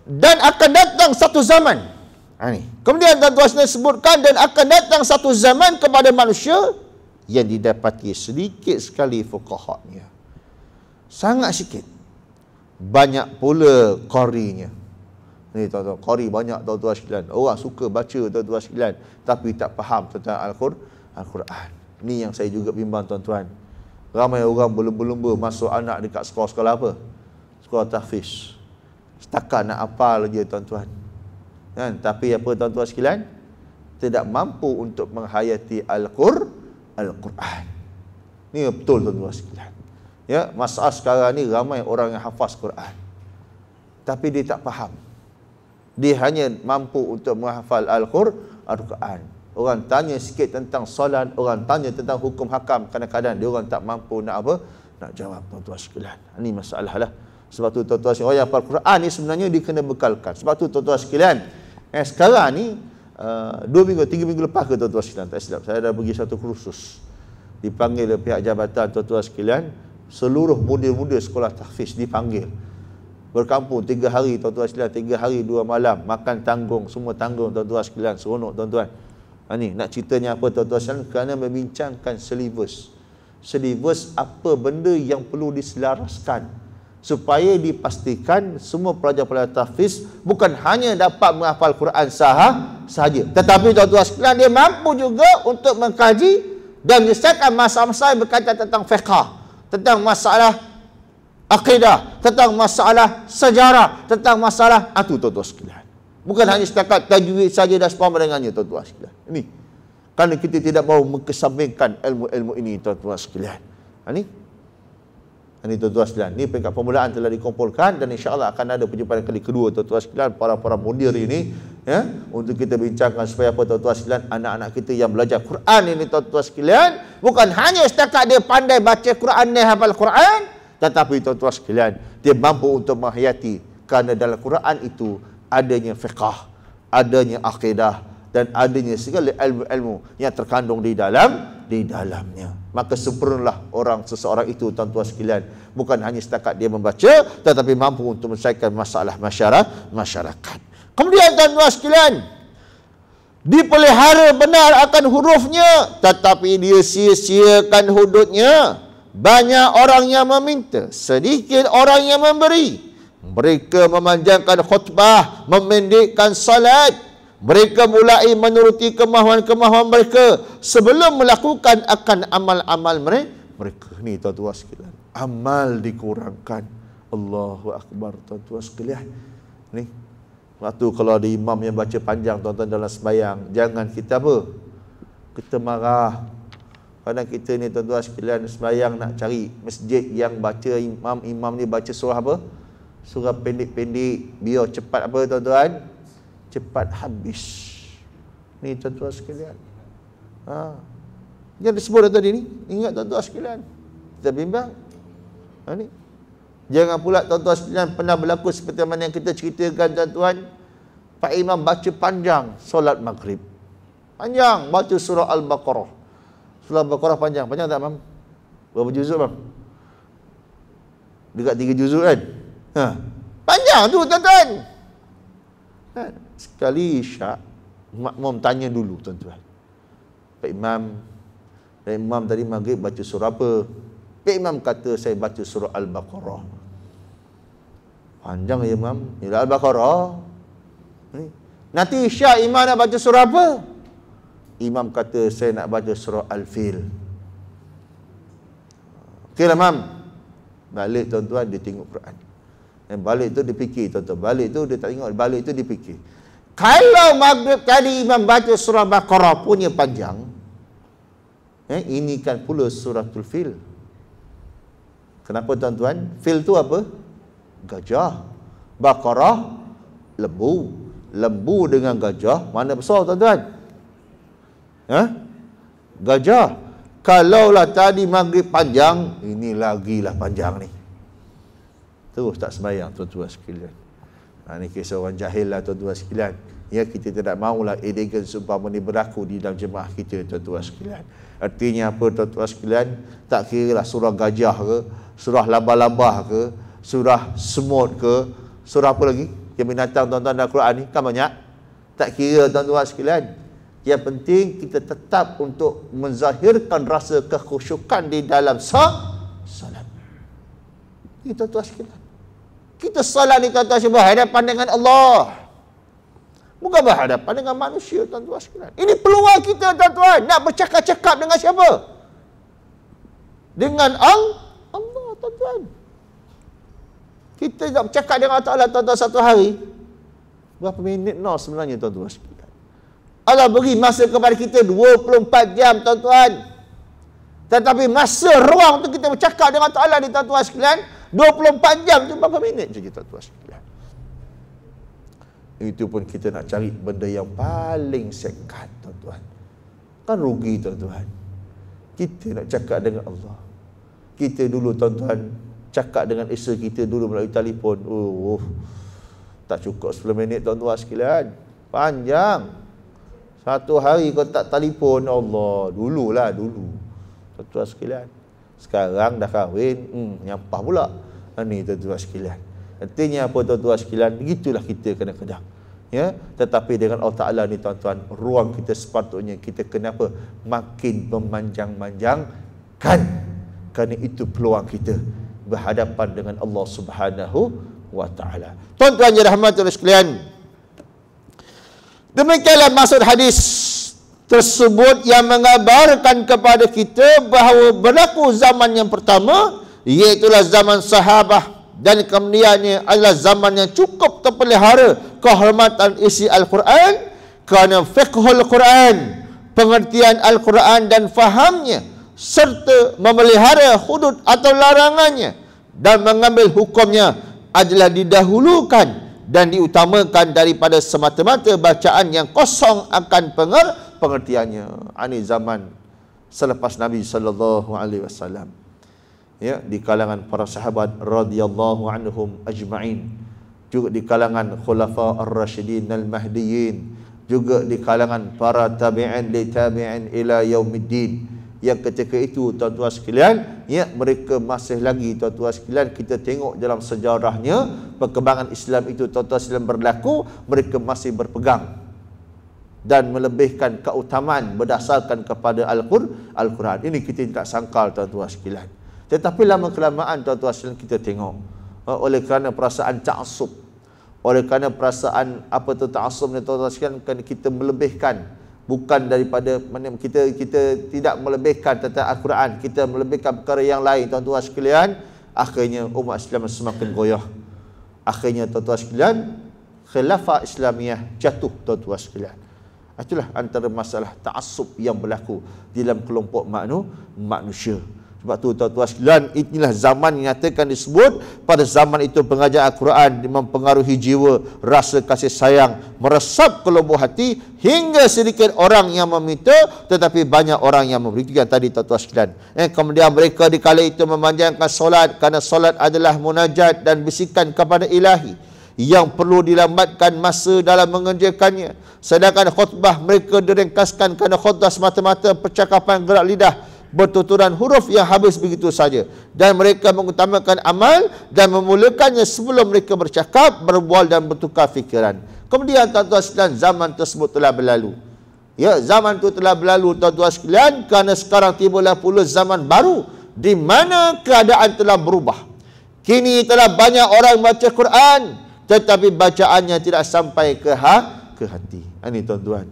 dan akan datang satu zaman. Kemudian tuan-tuan sekalian sebutkan, dan akan datang satu zaman kepada manusia yang didapati sedikit sekali fuqahanya. Sangat sikit. Banyak pula qarinya. Ni tuan-tuan, qari banyak tuan-tuan sekalian. Orang suka baca tuan-tuan sekalian, tapi tak faham tentang Al-Quran. Ni yang saya juga bimbang tuan-tuan. Ramai orang berlumba-lumba masuk anak dekat sekolah-sekolah apa? Sekolah tahfiz. Setakat nak hafal je tuan-tuan. Kan? Tapi apa tuan-tuan sekalian? Tidak mampu untuk menghayati Al-Quran. Ni betul tuan-tuan sekalian. Ya, masalah sekarang ni ramai orang yang hafaz Quran, tapi dia tak faham. Dia hanya mampu untuk menghafal Al-Quran. Orang tanya sikit tentang solat, orang tanya tentang hukum hakam, kadang-kadang dia orang tak mampu nak apa? Nak jawab tuan-tuan sekalian. Ini masalah lah. Sebab tu tuan-tuan sekalian, orang yang hafal Quran ni sebenarnya dia kena bekalkan. Sebab tu tuan-tuan sekalian, sekarang ni 2 minggu, 3 minggu lepas ke tuan-tuan sekalian, tak silap, saya dah pergi satu kursus. Dipanggil oleh pihak jabatan tuan-tuan sekalian, seluruh muda-muda sekolah tahfiz dipanggil. Berkampung 3 hari tuan-tuan sekalian, 3 hari 2 malam, makan tanggung, semua tanggung tuan-tuan sekalian, seronok tuan-tuan. Ni nak ceritanya apa tuan-tuan sekalian? Kerana membincangkan silibus apa benda yang perlu diselaraskan supaya dipastikan semua pelajar-pelajar tahfiz bukan hanya dapat menghafal Quran sahaja, tetapi tuan-tuan sekalian dia mampu juga untuk mengkaji dan menyelesaikan masalah-masalah berkaitan tentang fiqh, tentang masalah akidah, tentang masalah sejarah, tentang masalah itu tuan-tuan sekalian. Bukan hanya setakat tajwid saja dan sepama dengannya tuan-tuan sekalian. Ini kerana kita tidak mahu mengesampingkan ilmu-ilmu ini tuan-tuan sekalian. Ini tuan-tuan sekalian, ini peringkat permulaan telah dikumpulkan dan insya-Allah akan ada perjumpaan kali kedua tuan-tuan sekalian, para mudir ini ya, untuk kita bincangkan supaya apa tuan-tuan sekalian, anak-anak kita yang belajar Quran ini tuan-tuan sekalian, bukan hanya setakat dia pandai baca Quran dan hafal Quran, tetapi tuan-tuan sekalian dia mampu untuk menghayati, kerana dalam Quran itu adanya fiqh, adanya akidah, dan adanya segala ilmu-ilmu yang terkandung di dalamnya. Maka sempurnalah seseorang itu tuan-tuan sekalian, bukan hanya setakat dia membaca, tetapi mampu untuk menyelesaikan masalah masyarakat. Kemudian tuan-tuan sekalian, dipelihara benar akan hurufnya, tetapi dia sia-siakan hududnya. Banyak orang yang meminta, sedikit orang yang memberi. Mereka memanjangkan khutbah, memendekkan salat. Mereka mulai menuruti kemahuan-kemahuan mereka sebelum melakukan akan amal-amal mereka. Ni tuan-tuan sekalian, amal dikurangkan. Allahu Akbar tuan-tuan sekalian. Ni waktu kalau ada imam yang baca panjang tuan-tuan dalam sembahyang, jangan kita apa? Kita marah. Kadang kita ni tuan-tuan sekalian sembahyang nak cari masjid yang baca imam ni baca surah apa? Surah pendek-pendek, biar cepat apa tuan-tuan? Cepat habis. Ni tuan-tuan sekalian. Yang disebut tadi ni, ingat tuan-tuan sekalian. Kita bimbang. Ni. Jangan pula tuan-tuan sekalian pernah berlaku seperti mana yang kita ceritakan tuan-tuan. Pak Imam baca panjang solat maghrib. Panjang baca surah Al-Baqarah. Surah Al-Baqarah panjang. Panjang tak, Mam? Berapa juzuk, Mam? Dekat 3 juzuk kan? Panjang tu tuan-tuan. Sekali isyak, makmum tanya dulu tuan-tuan, Pak Imam tadi maghrib baca surah apa? Pak Imam kata saya baca surah Al-Baqarah. Panjang ya Imam, inilah Al-Baqarah. Nanti isyak imam nak baca surah apa? Imam kata saya nak baca surah Al-Fil. Okeylah Imam. Balik tuan-tuan dia tengok Quran. Dan balik tu dia fikir tuan-tuan. Balik tu dia tak tengok, balik tu dia fikir. Kalau maghrib tadi imam baca surah Baqarah punya panjang, ini kan pula suratul Fil. Kenapa tuan-tuan? Fil tu apa? Gajah. Baqarah, lembu. Lembu dengan gajah, mana besar tuan-tuan? Gajah. Kalaulah tadi maghrib panjang, ini lagilah panjang ni. Terus tak sembahyang tuan-tuan sekalian. Ini kisah orang jahil lah tuan-tuan sekalian. Ya, kita tidak maulah elegan seumpama ni berlaku di dalam jemaah kita tuan-tuan sekalian. Artinya apa tuan-tuan sekalian? Tak kira lah surah gajah ke, surah labah-labah ke, surah semut ke, surah apa lagi yang binatang tuan-tuan dalam Quran ni kan banyak. Tak kira tuan-tuan sekalian. Yang penting kita tetap untuk menzahirkan rasa kekhusyukan di dalam salat. Itu tuan-tuan sekalian. Kita salat ni tuan-tuan sekalian berhadapan dengan Allah, bukan berhadapan dengan manusia tuan-tuan sekalian. Ini peluang kita tuan-tuan nak bercakap-cakap dengan siapa? Dengan Allah tuan-tuan. Kita nak bercakap dengan Allah Ta'ala tuan-tuan satu hari, berapa minit sebenarnya tuan-tuan sekalian? Allah beri masa kepada kita 24 jam tuan-tuan. Tetapi masa ruang untuk kita bercakap dengan Allah Ta'ala ni tuan-tuan sekalian, 24 jam tu berapa minit saja tuan-tuan sekalian. Itu pun kita nak cari benda yang paling sekat tuan-tuan. Kan rugi tuan-tuan. Kita nak cakap dengan Allah. Kita dulu tuan-tuan cakap dengan isteri kita dulu melalui telefon. Tak cukup 10 minit tuan-tuan sekalian. Panjang. Satu hari kau tak telefon, Allah. Dulu. Tuan-tuan sekalian. Sekarang dah kahwin, nyampah pula. Ini tuan-tuan sekalian. Artinya apa tuan-tuan sekalian? Begitulah kita kadang-kadang. Ya, tetapi dengan Allah Ta'ala ni tuan-tuan, ruang kita sepatutnya kita kenapa? Makin memanjang-manjangkan. Kerana itu peluang kita berhadapan dengan Allah Subhanahu wa Ta'ala. Tuan-tuan yang dirahmati Allah sekalian, demikianlah maksud hadis tersebut yang mengabarkan kepada kita bahawa berlaku zaman yang pertama, iaitulah zaman sahabah, dan kemudiannya adalah zaman yang cukup terpelihara kehormatan isi Al-Quran, kerana fiqhul Quran, pengertian Al-Quran dan fahamnya, serta memelihara hudud atau larangannya dan mengambil hukumnya adalah didahulukan dan diutamakan daripada semata-mata bacaan yang kosong akan pengertiannya. Ini zaman selepas Nabi SAW. Ya, di kalangan para sahabat radhiyallahu anhum ajma'in, juga di kalangan khulafa ar-rasyidin al-mahdiyyin, juga di kalangan para tabi'in li tabi'in ila yaumiddin, yang ketika itu tuan-tuan sekalian, ya, mereka masih lagi tuan-tuan sekalian, kita tengok dalam sejarahnya perkembangan Islam itu tuan-tuan sekalian berlaku, mereka masih berpegang dan melebihkan keutamaan berdasarkan kepada Al-Quran. Ini kita tidak sangkal tuan-tuan sekalian. Tetapi lama-kelamaan tuan-tuan sekalian kita tengok, oleh kerana perasaan ta'assub, oleh kerana perasaan ta'assub ni tuan-tuan sekalian, kita melebihkan, bukan daripada mana kita tidak melebihkan tentang Al-Quran, kita melebihkan perkara yang lain tuan-tuan sekalian. Akhirnya umat Islam semakin goyah. Akhirnya tuan-tuan sekalian, khilafah Islamiyah jatuh tuan-tuan sekalian. Itulah antara masalah ta'assub yang berlaku dalam kelompok manusia. Sebab tu tuan-tuan sekalian, inilah zaman yang nyatakan disebut pada zaman itu pengajar Al-Quran mempengaruhi jiwa, rasa kasih sayang meresap ke lubuk hati, hingga sedikit orang yang meminta tetapi banyak orang yang memberikan tadi tuan-tuan sekalian. Kemudian mereka di kala itu memanjangkan solat, kerana solat adalah munajat dan bisikan kepada ilahi yang perlu dilambatkan masa dalam mengerjakannya. Sedangkan khutbah mereka diringkaskan kerana khutbah semata-mata percakapan gerak lidah, bertuturan huruf yang habis begitu saja, dan mereka mengutamakan amal dan memulakannya sebelum mereka bercakap, berbual dan bertukar fikiran. Kemudian tuan-tuan sekalian, zaman tersebut telah berlalu. Ya, zaman itu telah berlalu tuan-tuan sekalian, kerana sekarang tibalah pula zaman baru di mana keadaan telah berubah. Kini telah banyak orang baca Quran tetapi bacaannya tidak sampai ke hati. Ini tuan-tuan,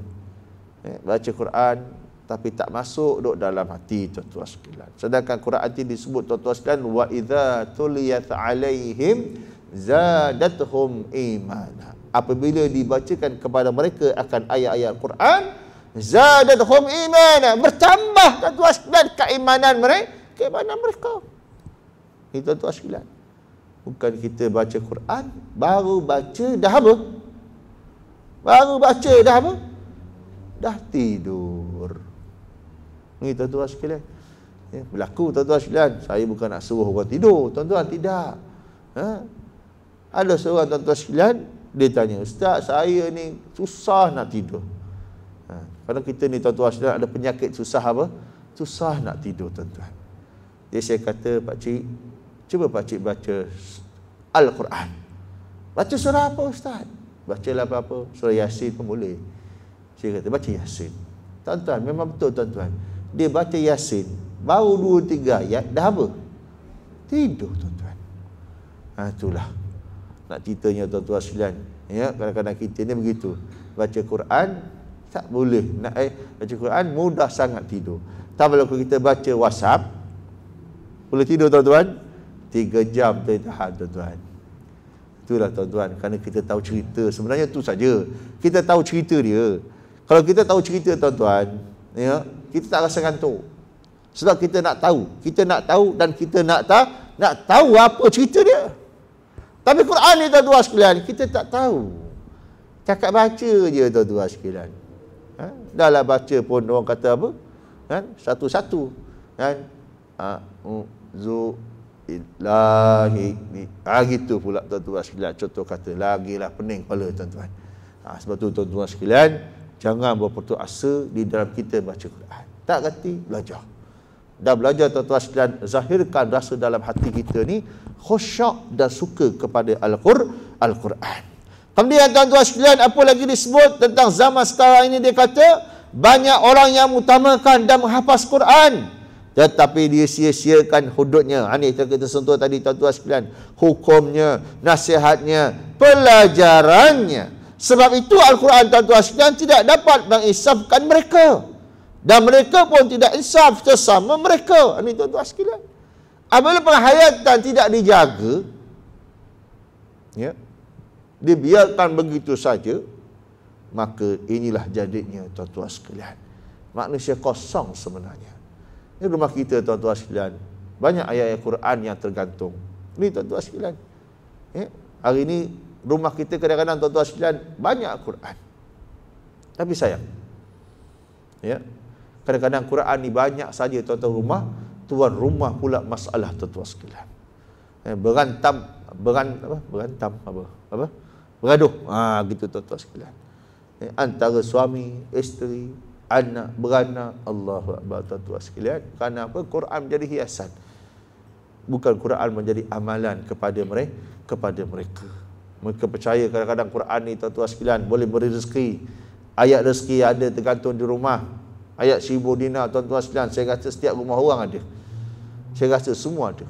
baca Quran tapi tak masuk duk dalam hati tuan-tuan sekalian. Sedangkan Quran itu disebut tuan-tuan sekalian, wa idza tuliyat alaihim zadatuhum imana. Apabila dibacakan kepada mereka akan ayat-ayat Quran, zadatuhum imana, bertambah tuan-tuan sekalian keimanan mereka. Ini tuan-tuan sekalian. Bukan kita baca Quran, baru baca dah apa? Baru baca dah apa? Dah tidur. Ini tuan-tuan sekalian. Ya, berlaku tuan-tuan sekalian. Saya bukan nak suruh orang tidur, tuan-tuan, tidak. Ada seorang tuan-tuan sekalian, dia tanya, Ustaz, saya ni susah nak tidur. Kalau kita ni tuan-tuan sekalian ada penyakit susah apa? Susah nak tidur, tuan-tuan. Jadi saya kata, Pakcik, cuba Pakcik baca Al-Quran. Baca surah apa, Ustaz? Bacalah apa-apa, surah Yasin pun boleh. Saya kata, baca Yasin. Tuan-tuan, memang betul tuan-tuan. Dia baca Yasin, baru 2-3 ayat, dah apa? Tidur, tuan-tuan. Itulah. Nak ceritanya tuan-tuan sekalian. Ya, kadang-kadang kita ni begitu. Baca Quran, tak boleh. Baca Quran, mudah sangat tidur. Tapi kalau kita baca WhatsApp, boleh tidur, tuan-tuan? 3 jam tahan, tuan-tuan. Itulah, tuan-tuan. Kerana kita tahu cerita. Sebenarnya tu saja. Kita tahu cerita dia. Kalau kita tahu cerita, tuan-tuan, ya, kita tak rasa ngantuk. Sebab kita nak tahu. Kita nak tahu dan kita nak tahu apa cerita dia. Tapi Quran ni, tuan-tuan sekalian, kita tak tahu. Cakap baca je, tuan-tuan sekalian. Dahlah baca pun orang kata apa? Satu-satu. Gitu pula, tuan-tuan sekalian. Contoh kata, lagilah pening kepala, tuan-tuan. Sebab tu, tuan-tuan sekalian, jangan berputus asa di dalam kita baca Quran. Tak reti, belajar. Dah belajar, tuan-tuan sekalian, zahirkan rasa dalam hati kita ni khusyuk dan suka kepada Al-Quran. Kemudian, tuan-tuan sekalian, apa lagi disebut tentang zaman sekarang ini? Dia kata, banyak orang yang mengutamakan dan menghafaz Quran, tetapi dia sia-siakan hududnya. Ini kita sentuh tadi, tuan-tuan sekalian. Hukumnya, nasihatnya, pelajarannya. Sebab itu Al-Quran, tuan-tuan sekalian, tidak dapat menginsafkan mereka. Dan mereka pun tidak insaf sesama mereka. Ini tuan-tuan sekalian. Apabila penghayatan tidak dijaga, ya, dibiarkan begitu saja, maka inilah jadinya, tuan-tuan sekalian. Manusia kosong sebenarnya. Ini rumah kita, tuan-tuan sekalian, banyak ayat-ayat Quran yang tergantung. Ini, tuan-tuan sekalian. Ya, hari ini rumah kita kadang-kadang, tuan-tuan sekalian, banyak Quran. Tapi sayang, ya, kadang-kadang Quran ni banyak saja, tuan-tuan rumah, tuan rumah pula masalah, tuan-tuan sekalian. Bergaduh. Gitu, tuan-tuan sekalian. Antara suami, isteri, anak, beranak, Allahu Akbar, tuan-tuan sekalian. Kerana apa? Quran menjadi hiasan. Bukan Quran menjadi amalan kepada mereka. Mereka percaya kadang-kadang Quran ni, tuan-tuan sekalian, boleh beri rezeki. Ayat rezeki ada tergantung di rumah. Ayat 1000 dinar, tuan-tuan sekalian, saya rasa setiap rumah orang ada. Saya rasa semua ada.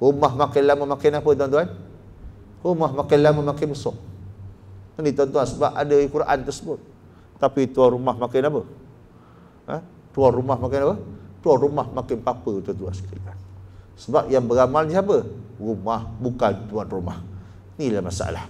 Rumah makin lama makin apa, tuan-tuan? Rumah makin lama makin besar. Ini, tuan-tuan, sebab ada Quran tersebut. Tapi tuan rumah makin apa? Tuan rumah makin apa? Tuan rumah makin papa, tuan-tuan sekalian. Sebab yang beramal ni siapa? Rumah, bukan tuan rumah. Inilah masalah.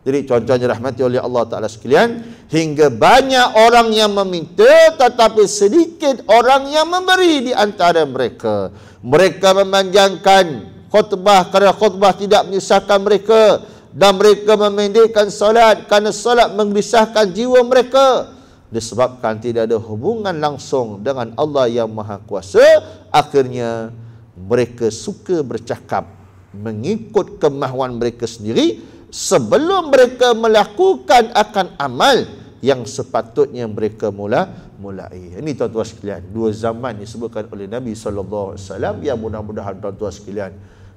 Jadi, tuan-tuan dirahmati oleh Allah Ta'ala sekalian, hingga banyak orang yang meminta, tetapi sedikit orang yang memberi di antara mereka. Mereka memanjangkan khutbah kerana khutbah tidak menyusahkan mereka, dan mereka memendekkan solat kerana solat menggelisahkan jiwa mereka. Disebabkan tidak ada hubungan langsung dengan Allah yang Maha Kuasa, akhirnya mereka suka bercakap mengikut kemahuan mereka sendiri sebelum mereka melakukan akan amal yang sepatutnya mereka mulai. Ini, tuan-tuan sekalian, dua zaman disebutkan oleh Nabi SAW yang mudah-mudahan, tuan-tuan sekalian,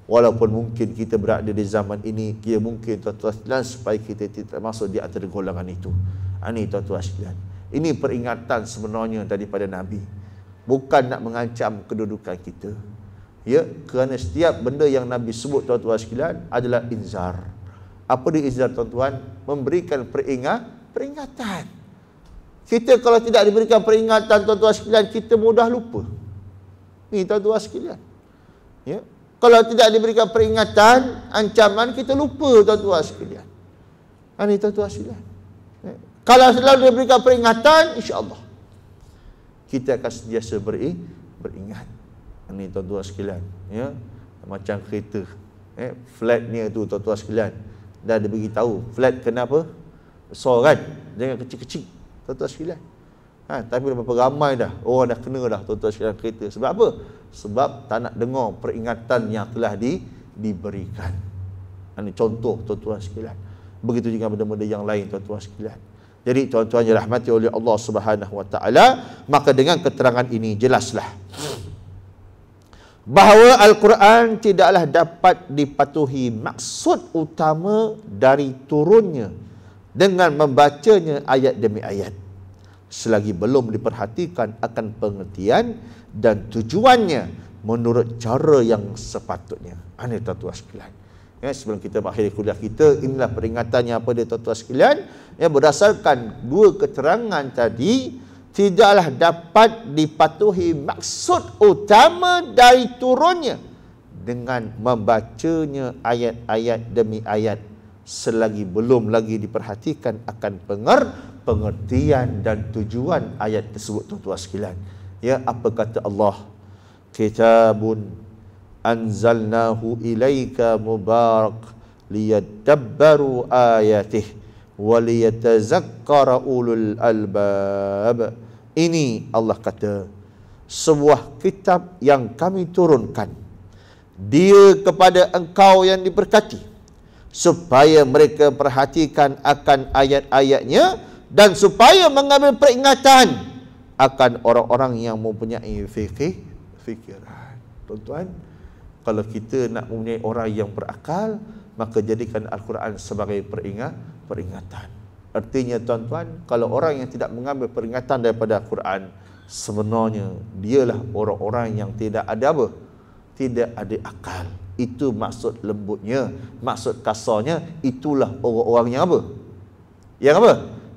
walaupun mungkin kita berada di zaman ini, dia mungkin, tuan-tuan sekalian, supaya kita tidak masuk di antara golongan itu. Ini, tuan-tuan sekalian, ini peringatan sebenarnya daripada Nabi, bukan nak mengancam kedudukan kita. Ya, kerana setiap benda yang Nabi sebut, tuan-tuan sekalian, adalah inzar. Apa dia inzar, tuan-tuan? Memberikan peringatan. Kita kalau tidak diberikan peringatan, tuan-tuan sekalian, kita mudah lupa. Ini, tuan-tuan sekalian. Ya. Kalau tidak diberikan peringatan, ancaman, kita lupa, tuan-tuan sekalian. Ini, tuan-tuan sekalian. Ya. Kalau selalu diberikan peringatan, insya-Allah kita akan sentiasa beringat. Ini, tuan-tuan sekalian, ya. macam kereta. Flatnya tu tuan-tuan sekalian. Dah dia beritahu, flat kenapa? Besar kan? Jangan kecil-kecil, tuan-tuan sekalian. Tapi berapa ramai dah, orang dah kena dah tuan-tuan sekalian kereta. Sebab apa? Sebab tak nak dengar peringatan yang telah diberikan. Ini contoh tuan-tuan sekalian. Begitu juga benda-benda yang lain tuan-tuan sekalian. Jadi tuan-tuan yang dirahmati oleh Allah Subhanahu Wa Taala, maka dengan keterangan ini jelaslah bahawa Al-Quran tidaklah dapat dipatuhi maksud utama dari turunnya dengan membacanya ayat demi ayat, selagi belum diperhatikan akan pengertian dan tujuannya menurut cara yang sepatutnya. Ini tuan-tuan sekalian. Sebelum kita mengakhiri kuliah kita, inilah peringatannya apa dia tuan-tuan sekalian. Berdasarkan dua keterangan tadi, tidaklah dapat dipatuhi maksud utama dari turunnya dengan membacanya ayat-ayat demi ayat, selagi belum lagi diperhatikan akan pengertian dan tujuan ayat tersebut tuan-tuan sekalian. Apa kata Allah? Kitabun anzalnahu ilaika mubarak liyadabbaru ayatih wa liyatazakkara ulul albab. Ini Allah kata, sebuah kitab yang kami turunkan dia kepada engkau yang diberkati, supaya mereka perhatikan akan ayat-ayatnya dan supaya mengambil peringatan akan orang-orang yang mempunyai fikiran. Tuan-tuan, kalau kita nak mempunyai orang yang berakal, maka jadikan Al-Quran sebagai peringatan. Artinya tuan-tuan, kalau orang yang tidak mengambil peringatan daripada Al-Quran, sebenarnya dialah orang-orang yang tidak ada apa? Tidak ada akal. Itu maksud lembutnya, maksud kasarnya, itulah orang-orang yang apa? Yang apa?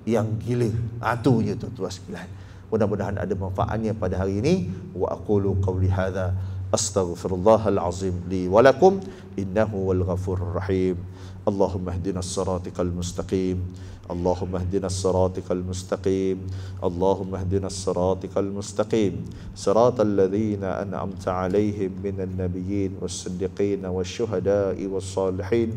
Yang gila. Itu je tuan-tuan sekalian. Mudah-mudahan ada manfaatnya pada hari ini. Wa aqulu qawli hadza astaghfirullahal azim li wa lakum innahu wal ghafurur rahim. Allahumma ihdinas siratal mustaqim. اللهم اهدنا الصراط المستقيم اللهم اهدنا الصراط المستقيم صراط الذين أنعمت عليهم من النبيين والصديقين والشهداء والصالحين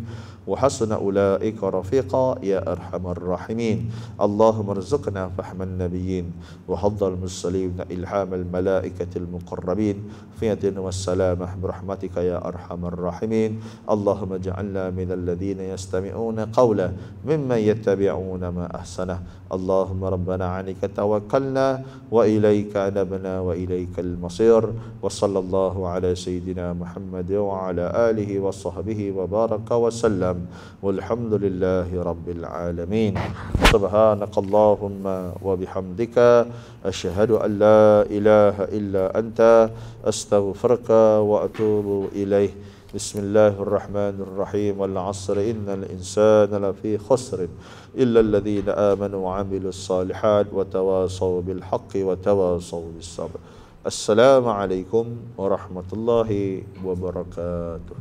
وحسن أولئك رفيقا يا أرحم الراحمين اللهم ارزقنا فهم النبيين وحظ المرسلين إلهام الملائكة المقربين في الدين والسلامة برحمتك يا أرحم الراحمين اللهم اجعلنا من الذين يستمعون قولا ممن يتبعون ما أحسنه اللهم ربنا عليك توكلنا وإليك أنبنا وإليك المصير وصلى الله على سيدنا محمد وعلى آله وصحبه وبارك وسلم والحمد لله رب العالمين سبحانك اللهم وبحمدك أشهد أن لا إله إلا أنت أستغفرك وأتوب إليه بسم الله الرحمن الرحيم والعصر إن الإنسان لفي خسر إلا الذين آمنوا وعملوا الصالحات وتواصوا بالحق وتواصوا بالصبر السلام عليكم ورحمة الله وبركاته.